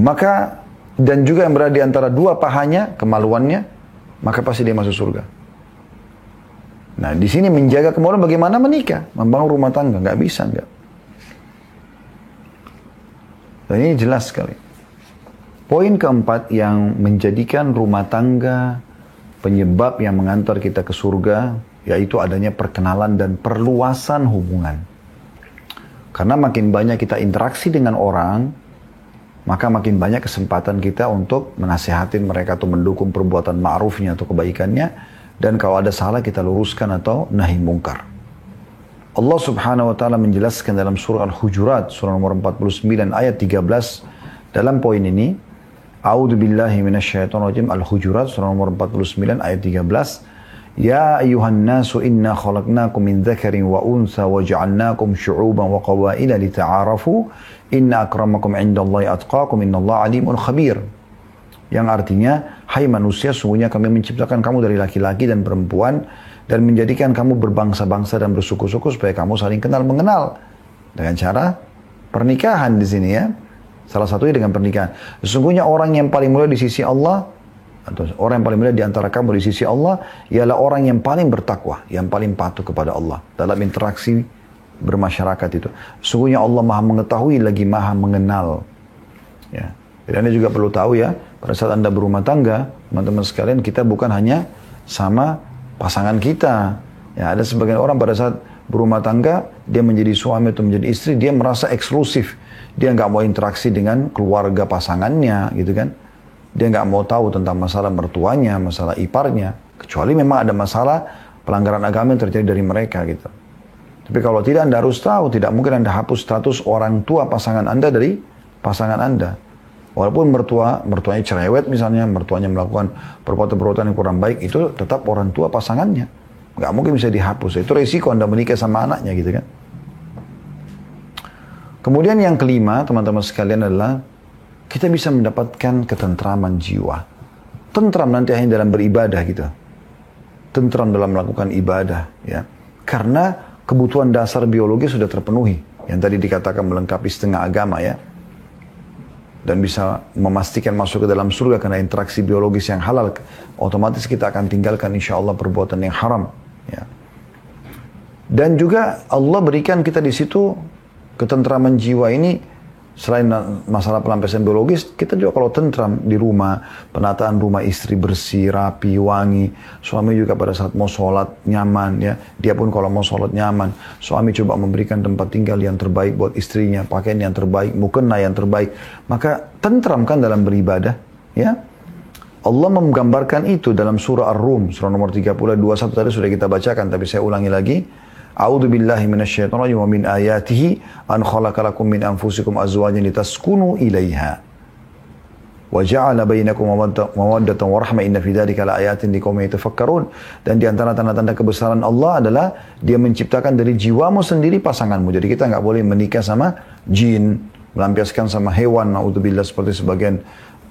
Maka dan juga yang berada di antara dua pahanya, kemaluannya, maka pasti dia masuk surga. Nah, di sini menjaga kemudian bagaimana menikah, membangun rumah tangga, nggak bisa, nggak. Dan ini jelas sekali. Poin keempat yang menjadikan rumah tangga penyebab yang mengantar kita ke surga, yaitu adanya perkenalan dan perluasan hubungan. Karena makin banyak kita interaksi dengan orang, maka makin banyak kesempatan kita untuk menasihatin mereka atau mendukung perbuatan ma'rufnya atau kebaikannya, dan kalau ada salah kita luruskan atau nahi mungkar. Allah subhanahu wa ta'ala menjelaskan dalam surah Al-Hujurat, surah nomor 49 ayat 13, dalam poin ini, A'udzu billahi minasyaitonir rajim, Al-Hujurat surah nomor 49 ayat 13. Ya ayyuhan nasu inna khalaqnakum min dzakarin wa untha wa ja'alnakum syu'uban wa qabaila lita'arafu inna akramakum 'indallahi atqakum innallaha 'alimun khabir. Yang artinya, hai manusia, sungguhnya kami menciptakan kamu dari laki-laki dan perempuan dan menjadikan kamu berbangsa-bangsa dan bersuku-suku supaya kamu saling kenal mengenal dengan cara pernikahan di sini ya. Salah satunya dengan pernikahan. Sesungguhnya orang yang paling mulia di sisi Allah, atau orang yang paling mulia di antara kamu di sisi Allah, ialah orang yang paling bertakwa, yang paling patuh kepada Allah dalam interaksi bermasyarakat itu. Sesungguhnya Allah maha mengetahui lagi maha mengenal. Ya. Dan Anda juga perlu tahu ya, pada saat Anda berumah tangga, teman-teman sekalian, kita bukan hanya sama pasangan kita. Ya, ada sebagian orang pada saat berumah tangga, dia menjadi suami atau menjadi istri, dia merasa eksklusif. Dia nggak mau interaksi dengan keluarga pasangannya, gitu kan. Dia nggak mau tahu tentang masalah mertuanya, masalah iparnya. Kecuali memang ada masalah pelanggaran agama yang terjadi dari mereka, gitu. Tapi kalau tidak, Anda harus tahu, tidak mungkin Anda hapus status orang tua pasangan Anda dari pasangan Anda. Walaupun mertuanya cerewet misalnya, mertuanya melakukan perbuatan-perbuatan yang kurang baik, itu tetap orang tua pasangannya. Nggak mungkin bisa dihapus. Itu resiko Anda menikah sama anaknya, gitu kan. Kemudian yang kelima, teman-teman sekalian, adalah kita bisa mendapatkan ketentraman jiwa. Tentram nanti hanya dalam beribadah gitu. Tentram dalam melakukan ibadah, ya. Karena kebutuhan dasar biologi sudah terpenuhi. Yang tadi dikatakan melengkapi setengah agama, ya. Dan bisa memastikan masuk ke dalam surga karena interaksi biologis yang halal. Otomatis kita akan tinggalkan insya Allah perbuatan yang haram, ya. Dan juga Allah berikan kita di situ ketentraman jiwa ini. Selain masalah pelampiasan biologis, kita juga kalau tentram di rumah, penataan rumah istri bersih, rapi, wangi. Suami juga pada saat mau sholat nyaman, ya. Dia pun kalau mau sholat nyaman. Suami coba memberikan tempat tinggal yang terbaik buat istrinya, pakaian yang terbaik, mukena yang terbaik. Maka tentram kan dalam beribadah, ya. Allah menggambarkan itu dalam surah Ar-Rum, surah nomor 30, 21 tadi sudah kita bacakan, tapi saya ulangi lagi. A'udzu billahi minasyaitonir rajim wa min ayatihi an khalaqalakum min anfusikum azwajan litaskunu ilaiha wa ja'ala bainakum mawaddatan wa rahmah inna fi dzalika laayatin liqaumin yatafakkarun. Dan di antara tanda-tanda kebesaran Allah adalah Dia menciptakan dari jiwamu sendiri pasanganmu. Jadi kita nggak boleh menikah sama jin, melampiaskan sama hewan, naudzubillah, seperti sebagian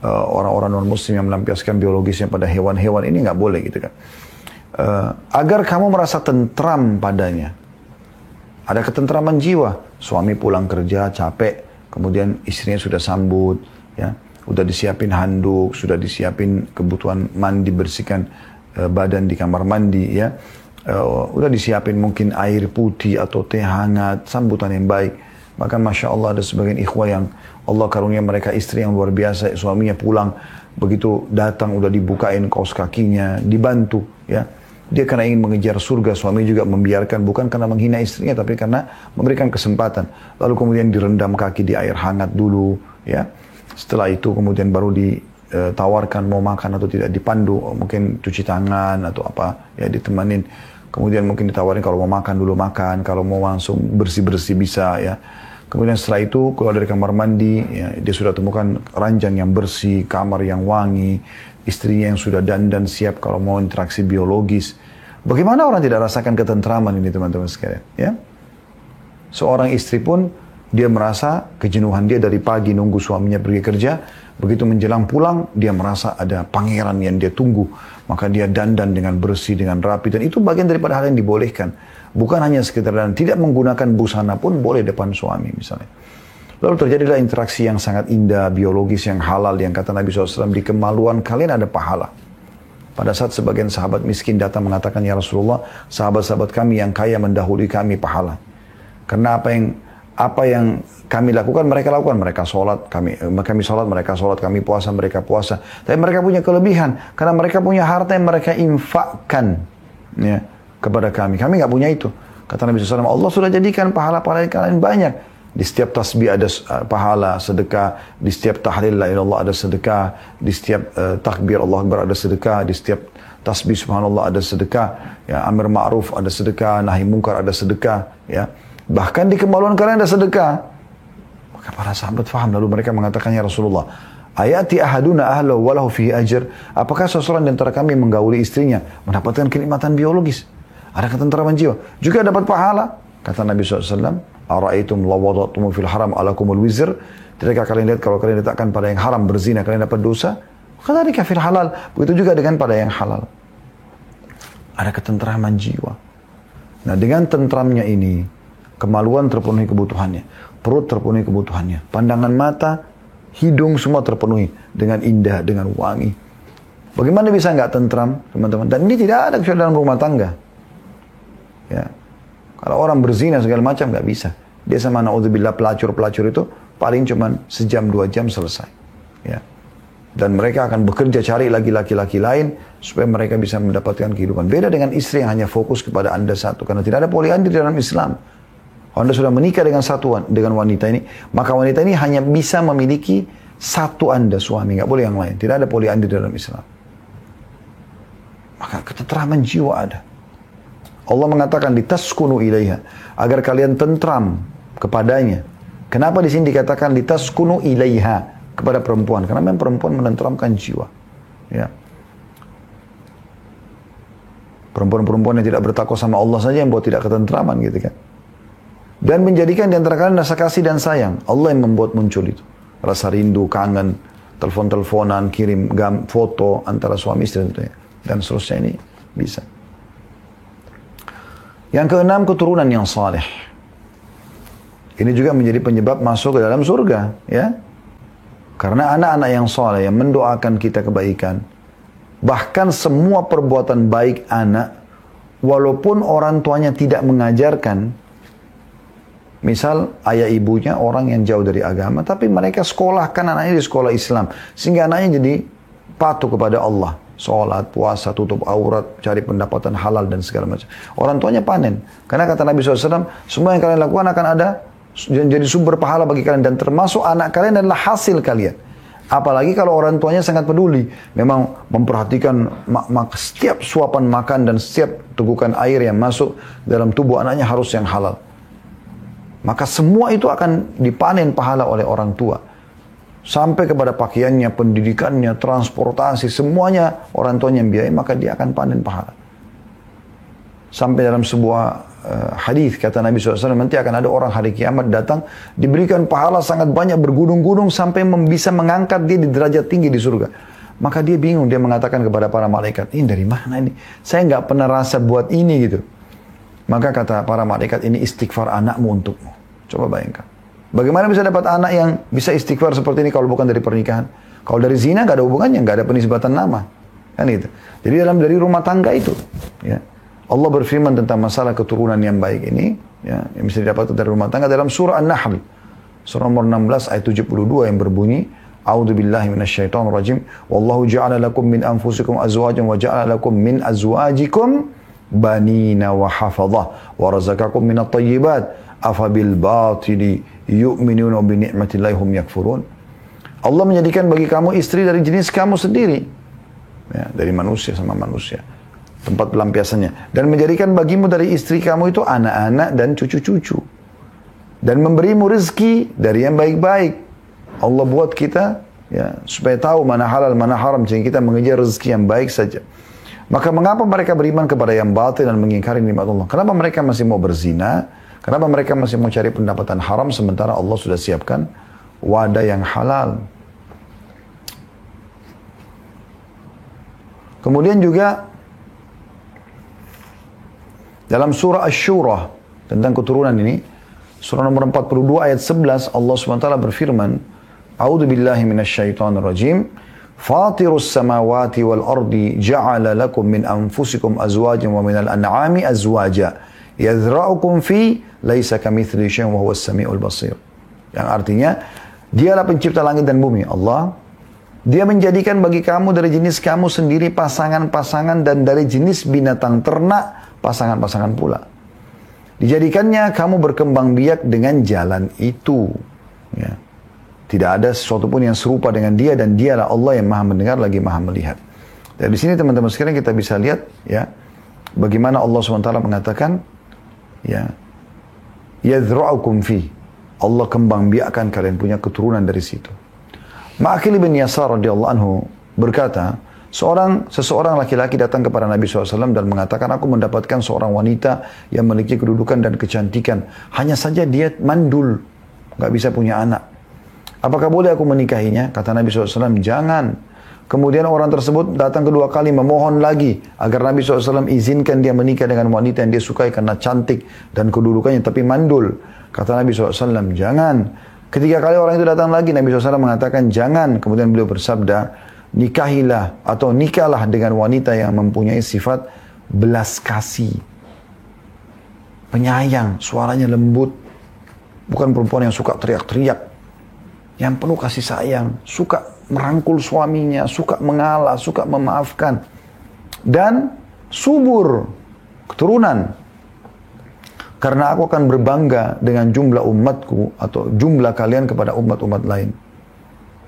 orang-orang non muslim yang melampiaskan biologisnya pada hewan-hewan. Ini nggak boleh gitu kan. Agar kamu merasa tentram padanya. Ada ketentraman jiwa. Suami pulang kerja capek, kemudian istrinya sudah sambut, ya, udah disiapin handuk, sudah disiapin kebutuhan mandi, bersihkan badan di kamar mandi, ya, udah disiapin mungkin air putih atau teh hangat, sambutan yang baik. Maka masya Allah ada sebagian ikhwah yang Allah karunia mereka istri yang luar biasa. Suaminya pulang, begitu datang udah dibukain kaos kakinya, dibantu, ya. Dia karena ingin mengejar surga, suami juga membiarkan, bukan karena menghina istrinya, tapi karena memberikan kesempatan. Lalu kemudian direndam kaki di air hangat dulu, ya. Setelah itu kemudian baru ditawarkan mau makan atau tidak, dipandu, mungkin cuci tangan atau apa, ya, ditemanin. Kemudian mungkin ditawarin kalau mau makan dulu makan, kalau mau langsung bersih-bersih bisa, ya. Kemudian setelah itu keluar dari kamar mandi, ya, dia sudah temukan ranjang yang bersih, kamar yang wangi, istrinya yang sudah dandan siap kalau mau interaksi biologis. Bagaimana orang tidak rasakan ketentraman ini, teman-teman sekalian, ya? Seorang istri pun dia merasa kejenuhan dia dari pagi nunggu suaminya pergi kerja, begitu menjelang pulang dia merasa ada pangeran yang dia tunggu, maka dia dandan dengan bersih, dengan rapi, dan itu bagian daripada hal yang dibolehkan. Bukan hanya sekedar dan tidak menggunakan busana pun boleh depan suami misalnya. Lalu terjadilah interaksi yang sangat indah, biologis yang halal, yang kata Nabi SAW, di kemaluan kalian ada pahala. Pada saat sebagian sahabat miskin datang mengatakan, ya Rasulullah, sahabat-sahabat kami yang kaya mendahului kami pahala. Karena apa yang kami lakukan, mereka lakukan. Mereka sholat, kami sholat, mereka sholat, kami puasa, mereka puasa. Tapi mereka punya kelebihan, karena mereka punya harta yang mereka infakkan ya, kepada kami. Kami nggak punya itu. Kata Nabi SAW, Allah sudah jadikan pahala-pahala kalian banyak. Di setiap tasbih ada pahala, sedekah. Di setiap tahlil la ilallah ada sedekah. Di setiap takbir Allah Akbar ada sedekah. Di setiap tasbih subhanallah ada sedekah. Ya, amir ma'ruf ada sedekah. Nahi mungkar ada sedekah. Ya. Bahkan di kemaluan kalian ada sedekah. Maka para sahabat faham. Lalu mereka mengatakan, ya Rasulullah, ayati ahaduna ahlahu walahu fihi ajr. Apakah seseorang di antara kami menggauli istrinya mendapatkan kenikmatan biologis? Ada ketenteraman jiwa. Juga dapat pahala. Kata Nabi SAW, ara'aitum lawadatumu fil haram alakumul wizr. Tidakkah kalian lihat kalau kalian letakkan pada yang haram berzina, kalian dapat dosa? Kadzalika fil halal. Begitu juga dengan pada yang halal. Ada ketenteraman jiwa. Nah, dengan tentramnya ini, kemaluan terpenuhi kebutuhannya, perut terpenuhi kebutuhannya, pandangan mata, hidung semua terpenuhi dengan indah, dengan wangi. Bagaimana bisa nggak tentram, teman-teman? Dan ini tidak ada kecuali dalam rumah tangga. Ya. Kalau orang berzina segala macam nggak bisa. Dia sama naudzubillah pelacur-pelacur itu paling cuma sejam 2 jam selesai. Ya. Dan mereka akan bekerja cari lagi laki-laki lain supaya mereka bisa mendapatkan kehidupan. Beda dengan istri yang hanya fokus kepada Anda satu, karena tidak ada poliandri dalam Islam. Kalau Anda sudah menikah dengan wanita ini, maka wanita ini hanya bisa memiliki satu Anda suami, nggak boleh yang lain. Tidak ada poliandri dalam Islam. Maka ketenteraman jiwa ada. Allah mengatakan litaskunu ilaiha, agar kalian tentram kepadanya. Kenapa di sini dikatakan litaskunu ilaiha, kepada perempuan? Karena memang perempuan menenteramkan jiwa. Ya. Perempuan-perempuan yang tidak bertakwa sama Allah saja yang buat tidak ketentraman gitu kan. Dan menjadikan di antara kalian rasa kasih dan sayang. Allah yang membuat muncul itu. Rasa rindu, kangen, telepon-teleponan, kirim foto antara suami istri tentunya. Dan seterusnya ini bisa. Yang keenam, keturunan yang saleh. Ini juga menjadi penyebab masuk ke dalam surga, ya. Karena anak-anak yang saleh yang mendoakan kita kebaikan, bahkan semua perbuatan baik anak, walaupun orang tuanya tidak mengajarkan, misal ayah ibunya orang yang jauh dari agama, tapi mereka sekolahkan anaknya di sekolah Islam, sehingga anaknya jadi patuh kepada Allah. Sholat, puasa, tutup aurat, cari pendapatan halal dan segala macam. Orang tuanya panen. Karena kata Nabi SAW, semua yang kalian lakukan akan ada jadi sumber pahala bagi kalian. Dan termasuk anak kalian adalah hasil kalian. Apalagi kalau orang tuanya sangat peduli. Memang memperhatikan setiap suapan makan dan setiap tegukan air yang masuk dalam tubuh anaknya harus yang halal. Maka semua itu akan dipanen pahala oleh orang tua. Sampai kepada pakaiannya, pendidikannya, transportasi, semuanya orang tuanya yang biayai, maka dia akan panen pahala. Sampai dalam sebuah hadis kata Nabi SAW, nanti akan ada orang hari kiamat datang, diberikan pahala sangat banyak bergunung-gunung sampai bisa mengangkat dia di derajat tinggi di surga. Maka dia bingung, dia mengatakan kepada para malaikat, ini dari mana ini? Saya nggak pernah rasa buat ini gitu. Maka kata para malaikat, ini istighfar anakmu untukmu. Coba bayangkan. Bagaimana bisa dapat anak yang bisa istighfar seperti ini kalau bukan dari pernikahan? Kalau dari zina nggak ada hubungannya, nggak ada penisbatan nama, kan itu. Jadi dari rumah tangga itu, ya. Allah berfirman tentang masalah keturunan yang baik ini, ya, yang bisa didapatkan dari rumah tangga dalam surah An-Nahl, surah nomor 16 ayat 72 yang berbunyi, A'udzubillahi minasyaitonirrajim, wallahu ja'ala lakum min anfusikum azwajan wa ja'ala lakum min azwajikum banina wa hafadhah wa razaqakum minat thayyibat afabil batili yu'minuna bi ni'matillahi hum yakfurun. Allah menjadikan bagi kamu istri dari jenis kamu sendiri, ya, dari manusia sama manusia, tempat pelampiasannya, dan menjadikan bagimu dari istri kamu itu anak-anak dan cucu-cucu, dan memberimu rezeki dari yang baik-baik. Allah buat kita, ya, supaya tahu mana halal mana haram, sehingga kita mengejar rezeki yang baik saja. Maka mengapa mereka beriman kepada yang batil dan mengingkari nikmat Allah? Kenapa mereka masih mau berzina? Kenapa mereka masih mau cari pendapatan haram sementara Allah sudah siapkan wadah yang halal? Kemudian juga dalam surah Asy-Syura tentang keturunan ini, surah nomor 42 ayat 11, Allah SWT berfirman, A'udzu billahi minasyaitonir rajim, Fatirus samawati wal ardi ja'ala lakum min anfusikum azwajan wa minal an'ami azwaja yadhra'ukum fi laisa kamitslihi syai'un wa huwas samiul basir. Yang artinya, dialah pencipta langit dan bumi, Allah. Dia menjadikan bagi kamu dari jenis kamu sendiri pasangan-pasangan dan dari jenis binatang ternak pasangan-pasangan pula. Dijadikannya kamu berkembang biak dengan jalan itu. Ya. Tidak ada sesuatu pun yang serupa dengan dia dan dialah Allah yang maha mendengar lagi maha melihat. Dari sini teman-teman sekalian kita bisa lihat ya bagaimana Allah SWT mengatakan ya yadhra'ukum fi. Allah kembang biakkan kalian punya keturunan dari situ. Ma'aqil bin Yasar radhiyallahu anhu berkata, seseorang laki-laki datang kepada Nabi SAW dan mengatakan, aku mendapatkan seorang wanita yang memiliki kedudukan dan kecantikan. Hanya saja dia mandul, nggak bisa punya anak. Apakah boleh aku menikahinya? Kata Nabi SAW, jangan. Kemudian orang tersebut datang kedua kali memohon lagi agar Nabi SAW izinkan dia menikah dengan wanita yang dia sukai karena cantik dan kedudukannya, tapi mandul. Kata Nabi SAW, jangan. Ketiga kali orang itu datang lagi, Nabi SAW mengatakan jangan. Kemudian beliau bersabda, nikahilah atau nikahlah dengan wanita yang mempunyai sifat belas kasih, penyayang, suaranya lembut, bukan perempuan yang suka teriak-teriak, yang penuh kasih sayang, suka merangkul suaminya, suka mengalah, suka memaafkan, dan subur keturunan. Karena aku akan berbangga dengan jumlah umatku atau jumlah kalian kepada umat-umat lain.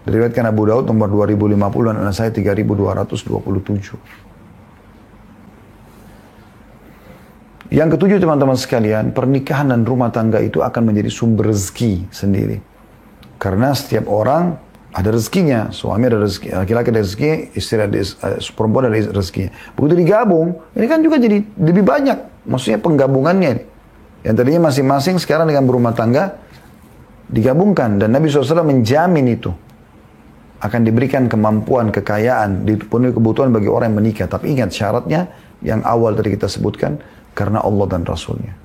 Diriwayatkan Abu Daud nomor 2050 dan anak saya 3227. Yang ketujuh teman-teman sekalian, pernikahan dan rumah tangga itu akan menjadi sumber rezeki sendiri. Karena setiap orang ada rezekinya, suami ada rezeki, laki-laki ada rezeki, istri ada perempuan ada rezekinya. Begitu digabung, ini kan juga jadi lebih banyak. Maksudnya penggabungannya ini. Yang tadinya masing-masing sekarang dengan berumah tangga digabungkan. Dan Nabi SAW menjamin itu. Akan diberikan kemampuan, kekayaan, dipenuhi kebutuhan bagi orang yang menikah. Tapi ingat syaratnya yang awal tadi kita sebutkan. Karena Allah dan Rasulnya.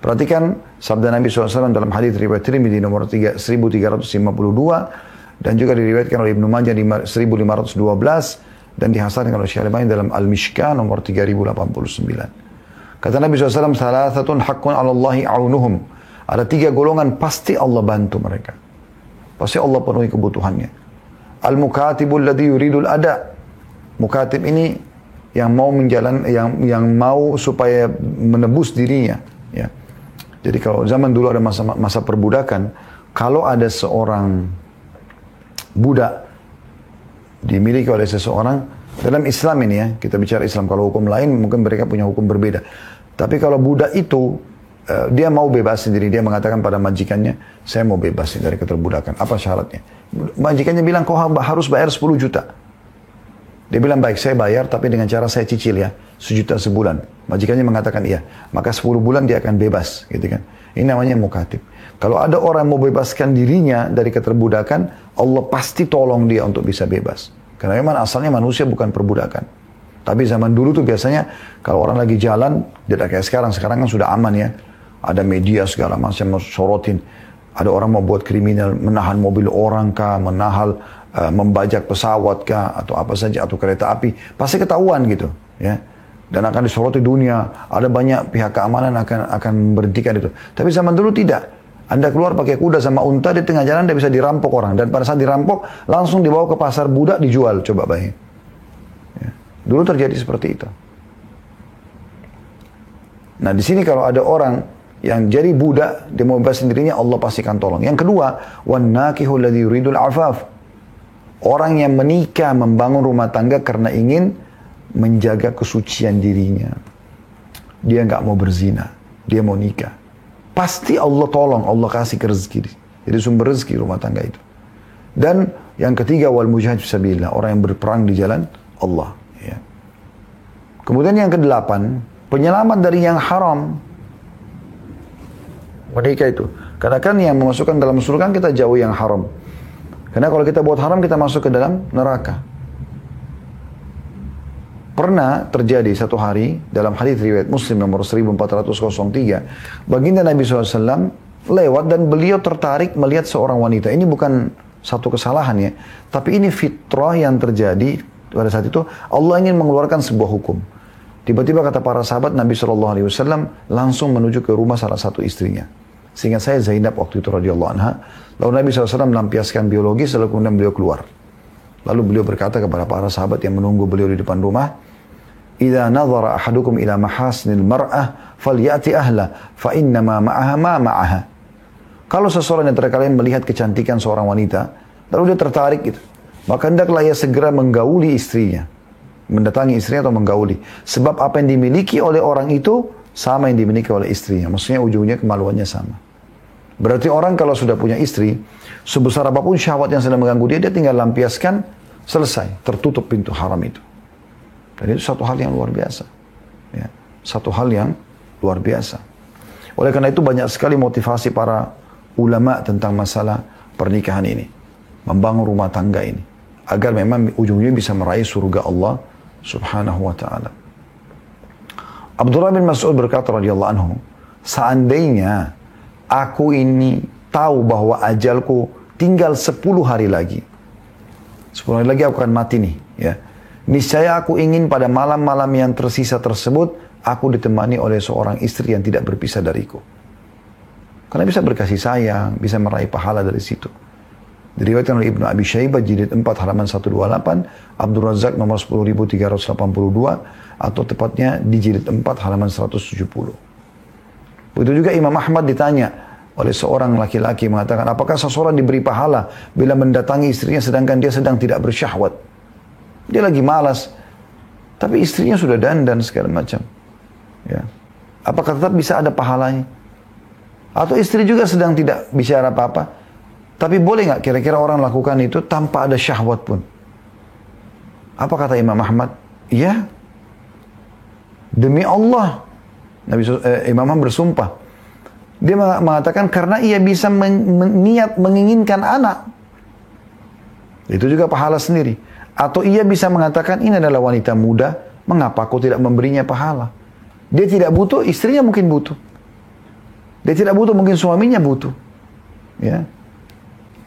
Perhatikan sabda Nabi SAW dalam hadits riwayat Tirmidzi nomor 1352. Dan juga diriwayatkan oleh Ibnu Majah 1512. Dan dihasankan oleh Syekh Albani dalam Al-Mishkah nomor 3089. Kata Nabi SAW, salasatun haqqun 'ala Allahi a'unuhum. Ada 3 golongan pasti Allah bantu mereka. Pasti Allah penuhi kebutuhannya. Al-mukatibul ladzi yuridul ada. Mukatib ini yang mau yang mau supaya menebus dirinya, ya. Jadi kalau zaman dulu ada masa perbudakan, kalau ada seorang budak dimiliki oleh seseorang, dalam Islam ini ya, kita bicara Islam, kalau hukum lain mungkin mereka punya hukum berbeda. Tapi kalau budak itu, dia mau bebasin diri, dia mengatakan pada majikannya, saya mau bebasin dari keterbudakan. Apa syaratnya? Majikannya bilang, kau harus bayar 10 juta. Dia bilang, baik saya bayar, tapi dengan cara saya cicil ya, 1 juta sebulan. Majikannya mengatakan iya, maka 10 bulan dia akan bebas, gitu kan. Ini namanya mukatib. Kalau ada orang mau bebaskan dirinya dari keterbudakan, Allah pasti tolong dia untuk bisa bebas. Karena memang asalnya manusia bukan perbudakan. Tapi zaman dulu tuh biasanya kalau orang lagi jalan, tidak kayak sekarang. Sekarang kan sudah aman ya. Ada media segala macam sorotin. Ada orang mau buat kriminal, menahan mobil orang kah, membajak pesawat kah, atau apa saja, atau kereta api. Pasti ketahuan gitu ya. Dan akan disoroti dunia. Ada banyak pihak keamanan akan berhentikan itu. Tapi zaman dulu tidak. Anda keluar pakai kuda sama unta di tengah jalan, dia bisa dirampok orang. Dan pada saat dirampok, langsung dibawa ke pasar budak, dijual. Coba bayangin. Ya. Dulu terjadi seperti itu. Nah di sini kalau ada orang yang jadi budak, dia mau bebas sendirinya, Allah pastikan tolong. Yang kedua, وَالنَّاكِهُ الَّذِي يُرِيدُ الْعَفَافِ. Orang yang menikah, membangun rumah tangga karena ingin menjaga kesucian dirinya. Dia nggak mau berzina, dia mau nikah. Pasti Allah tolong, Allah kasih ke rezeki. Jadi sumber rezeki rumah tangga itu. Dan yang ketiga, wal mujahid fisabilillah, orang yang berperang di jalan Allah. Ya. Kemudian yang kedelapan, penyelamat dari yang haram. Menikah itu. Karena kan yang memasukkan dalam surga kan kita jauh yang haram. Karena kalau kita buat haram, kita masuk ke dalam neraka. Pernah terjadi satu hari dalam hadis riwayat Muslim nomor 1403, baginda Nabi SAW lewat dan beliau tertarik melihat seorang wanita. Ini bukan satu kesalahan ya. Tapi ini fitrah yang terjadi pada saat itu. Allah ingin mengeluarkan sebuah hukum. Tiba-tiba kata para sahabat Nabi SAW langsung menuju ke rumah salah satu istrinya. Sehingga saya Zainab waktu itu radhiyallahu anha. Lalu Nabi SAW melampiaskan biologis, lalu kemudian beliau keluar. Lalu beliau berkata kepada para sahabat yang menunggu beliau di depan rumah, "Idza nadhara ahadukum ila mahasinil mar'ah falyati ahla fa innama ma'aha ma ma'aha." Kalau seseorang yang kalian melihat kecantikan seorang wanita, lalu dia tertarik gitu, maka hendaklah ia segera menggauli istrinya. Mendatangi istrinya atau menggauli. Sebab apa yang dimiliki oleh orang itu sama yang dimiliki oleh istrinya. Maksudnya ujungnya kemaluannya sama. Berarti orang kalau sudah punya istri, sebesar apapun syahwat yang sedang mengganggu dia tinggal lampiaskan, selesai. Tertutup pintu haram itu. Dan itu satu hal yang luar biasa. Ya, satu hal yang luar biasa. Oleh karena itu banyak sekali motivasi para ulama tentang masalah pernikahan ini. Membangun rumah tangga ini. Agar memang ujungnya bisa meraih surga Allah subhanahu wa ta'ala. Abdullah bin Mas'ud berkata radhiyallahu anhu, seandainya aku ini tahu bahwa ajalku tinggal 10 hari lagi. 10 hari lagi aku akan mati nih. Ya. Niscaya aku ingin pada malam-malam yang tersisa tersebut, aku ditemani oleh seorang istri yang tidak berpisah dariku. Karena bisa berkasih sayang, bisa meraih pahala dari situ. Diriwayatkan oleh Ibnu Abi Syaibah jilid 4 halaman 128, Abdul Razak nomor 10.382, atau tepatnya di jilid 4 halaman 170. Begitu juga Imam Ahmad ditanya oleh seorang laki-laki mengatakan, apakah seseorang diberi pahala bila mendatangi istrinya sedangkan dia sedang tidak bersyahwat? Dia lagi malas, tapi istrinya sudah dandan segala macam. Ya. Apakah tetap bisa ada pahalanya? Atau istri juga sedang tidak bicara apa-apa, tapi boleh nggak kira-kira orang lakukan itu tanpa ada syahwat pun? Apa kata Imam Ahmad? Iya. Demi Allah. Imam Ahmad bersumpah. Dia mengatakan karena ia bisa niat menginginkan anak. Itu juga pahala sendiri. Atau ia bisa mengatakan ini adalah wanita muda, mengapa aku tidak memberinya pahala? Dia tidak butuh, istrinya mungkin butuh. Dia tidak butuh, mungkin suaminya butuh. Ya.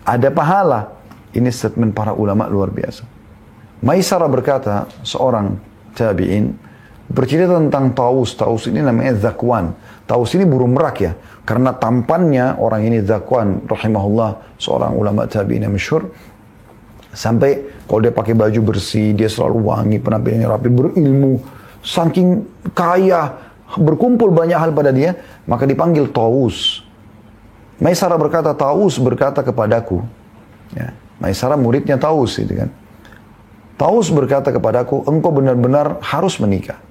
Ada pahala. Ini statement para ulama luar biasa. Maisarah berkata, seorang tabi'in, bercerita tentang Taus. Taus ini namanya Zakwan. Taus ini burung merak ya. Karena tampannya orang ini Zakwan, rahimahullah, seorang ulama tabi'in yang masyhur. Sampai kalau dia pakai baju bersih, dia selalu wangi, penampilannya rapi, berilmu, saking kaya, berkumpul banyak hal pada dia, maka dipanggil Taus. Maisarah berkata, Taus berkata kepadaku, ya, Maisarah muridnya Taus, gitu kan. Taus berkata kepadaku, engkau benar-benar harus menikah.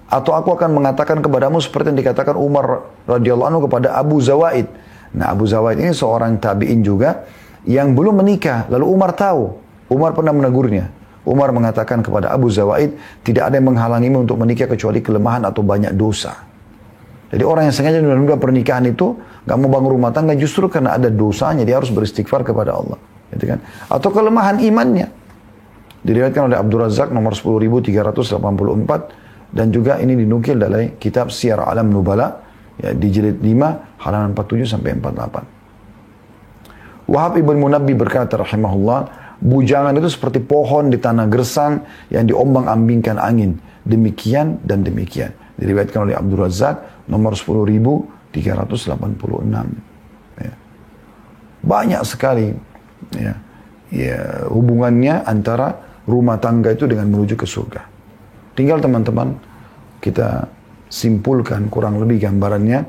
Atau aku akan mengatakan kepadamu seperti yang dikatakan Umar radhiyallahu anhu kepada Abu Zawaid. Nah, Abu Zawaid ini seorang tabi'in juga yang belum menikah. Lalu Umar tahu. Umar pernah menegurnya. Umar mengatakan kepada Abu Zawaid, tidak ada yang menghalangimu untuk menikah kecuali kelemahan atau banyak dosa. Jadi orang yang sengaja menunda pernikahan itu gak mau bangun rumah tangga justru karena ada dosanya, dia harus beristighfar kepada Allah. Gitu kan? Atau kelemahan imannya. Diriwayatkan oleh Abdul Razak nomor 10.384 dan juga ini dinukil dari kitab Syiar Alam Nubala ya, di jilid 5 halaman 47 sampai 48. Wahab ibn Munabbi berkata rahimahullah, bujangan itu seperti pohon di tanah gersang yang diombang-ambingkan angin. Demikian dan demikian. Diriwayatkan oleh Abdul Razak nomor 10.386. Ya. Banyak sekali ya, hubungannya antara rumah tangga itu dengan menuju ke surga. Tinggal teman-teman kita simpulkan kurang lebih gambarannya.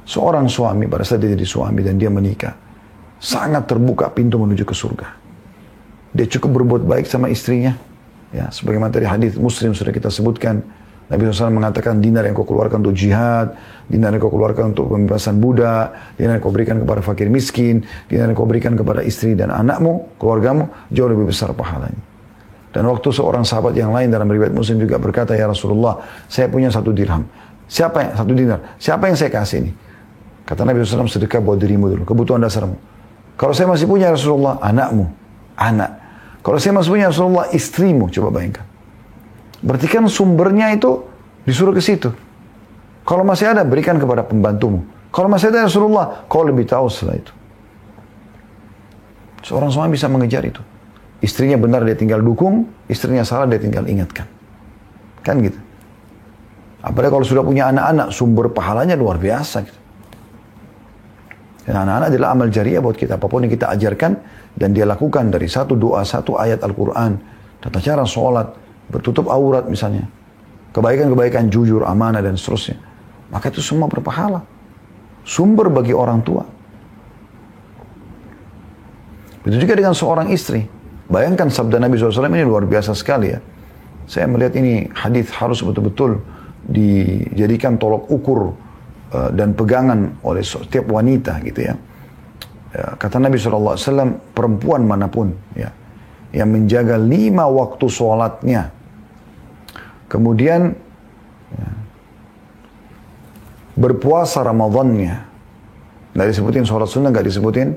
Seorang suami pada saat dia jadi suami dan dia menikah, sangat terbuka pintu menuju ke surga. Dia cukup berbuat baik sama istrinya. Ya, sebagaimana tadi hadis Muslim sudah kita sebutkan, Nabi SAW mengatakan dinar yang kau keluarkan untuk jihad, dinar yang kau keluarkan untuk pembebasan budak, dinar yang kau berikan kepada fakir miskin, dinar yang kau berikan kepada istri dan anakmu, keluargamu, jauh lebih besar pahalanya. Dan waktu seorang sahabat yang lain dalam riwayat Muslim juga berkata, ya Rasulullah, saya punya 1 dirham. Siapa yang 1 dinar? Siapa yang saya kasih ini? Kata Nabi SAW, sedekah buat dirimu dulu, kebutuhan dasarmu. Kalau saya masih punya Rasulullah, anakmu, anak. Kalau saya masih punya Rasulullah, istrimu, coba bayangkan. Berarti kan sumbernya itu disuruh ke situ. Kalau masih ada, berikan kepada pembantumu. Kalau masih ada Rasulullah, kau lebih tahu setelah itu. Seorang suami bisa mengejar itu. Istrinya benar dia tinggal dukung, istrinya salah dia tinggal ingatkan. Kan gitu. Apalagi kalau sudah punya anak-anak, sumber pahalanya luar biasa gitu. Dan anak-anak adalah amal jariah buat kita. Apapun yang kita ajarkan dan dia lakukan dari satu doa, satu ayat Al-Quran, tata cara sholat, bertutup aurat misalnya, kebaikan-kebaikan jujur, amanah dan seterusnya, maka itu semua berpahala. Sumber bagi orang tua. Begitu juga dengan seorang istri. Bayangkan sabda Nabi SAW ini luar biasa sekali ya. Saya melihat ini hadis harus betul-betul dijadikan tolok ukur dan pegangan oleh setiap wanita gitu ya. Kata Nabi SAW, perempuan manapun ya, yang menjaga 5 waktu sholatnya, kemudian ya, berpuasa Ramadannya, nggak disebutin sholat sunnah, nggak disebutin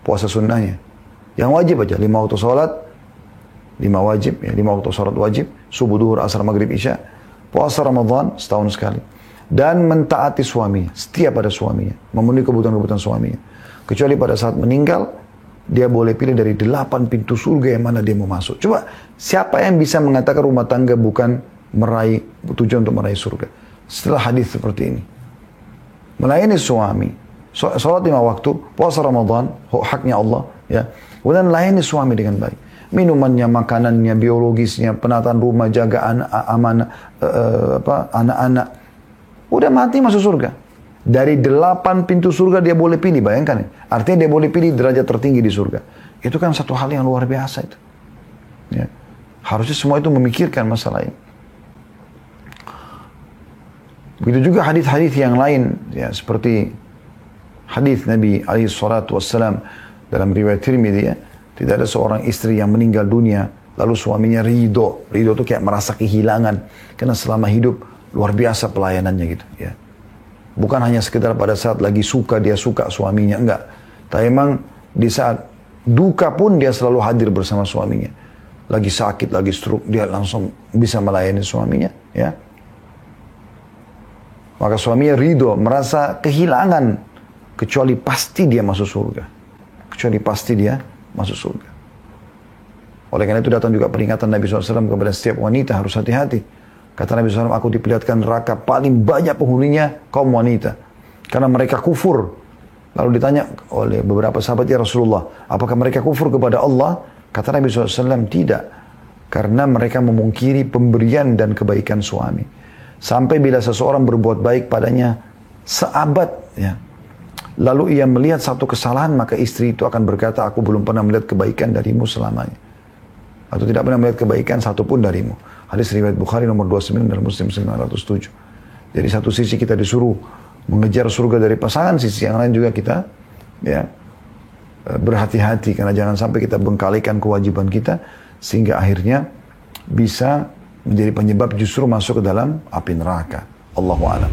puasa sunnahnya, yang wajib aja 5 waktu sholat, 5 wajib ya, 5 waktu sholat wajib, subuh, duhur, asar, maghrib, isya, puasa Ramadan setahun sekali, dan mentaati suami, setia pada suaminya, memenuhi kebutuhan-kebutuhan suaminya. Kecuali pada saat meninggal, dia boleh pilih dari 8 pintu surga yang mana dia mau masuk. Coba, siapa yang bisa mengatakan rumah tangga bukan meraih, tujuan untuk meraih surga? Setelah hadis seperti ini. Melayani suami, sholat 5 waktu, puasa Ramadan, haknya Allah, ya. Kemudian layani suami dengan baik. Minumannya, makanannya, biologisnya, penataan rumah, jaga anak-anak. Udah mati masuk surga. Dari 8 pintu surga dia boleh pilih, bayangkan. Artinya dia boleh pilih derajat tertinggi di surga. Itu kan satu hal yang luar biasa itu. Ya. Harusnya semua itu memikirkan masalah ini. Begitu juga hadis-hadis yang lain, ya, seperti hadis Nabi SAW dalam riwayat Tirmidzi, ya, tidak ada seorang istri yang meninggal dunia lalu suaminya ridho. Ridho itu kayak merasa kehilangan karena selama hidup luar biasa pelayanannya gitu, ya. Bukan hanya sekedar pada saat lagi suka dia suka suaminya, enggak. Tapi memang di saat duka pun dia selalu hadir bersama suaminya. Lagi sakit, lagi stroke, dia langsung bisa melayani suaminya, ya. Maka suaminya ridho, merasa kehilangan, kecuali pasti dia masuk surga. Kecuali pasti dia masuk surga. Oleh karena itu datang juga peringatan Nabi SAW kepada setiap wanita, harus hati-hati. Kata Nabi SAW, aku diperlihatkan neraka paling banyak penghuninya kaum wanita. Karena mereka kufur. Lalu ditanya oleh beberapa sahabat, ya Rasulullah, apakah mereka kufur kepada Allah? Kata Nabi SAW, tidak. Karena mereka memungkiri pemberian dan kebaikan suami. Sampai bila seseorang berbuat baik padanya seabad, ya, lalu ia melihat satu kesalahan, maka istri itu akan berkata, aku belum pernah melihat kebaikan darimu selamanya. Atau tidak pernah melihat kebaikan satupun darimu. Hadis riwayat Bukhari nomor 29 dan Muslim 907. Jadi satu sisi kita disuruh mengejar surga dari pasangan, sisi yang lain juga kita, ya, berhati-hati karena jangan sampai kita bengkalikan kewajiban kita sehingga akhirnya bisa menjadi penyebab justru masuk ke dalam api neraka. Allahu a'lam.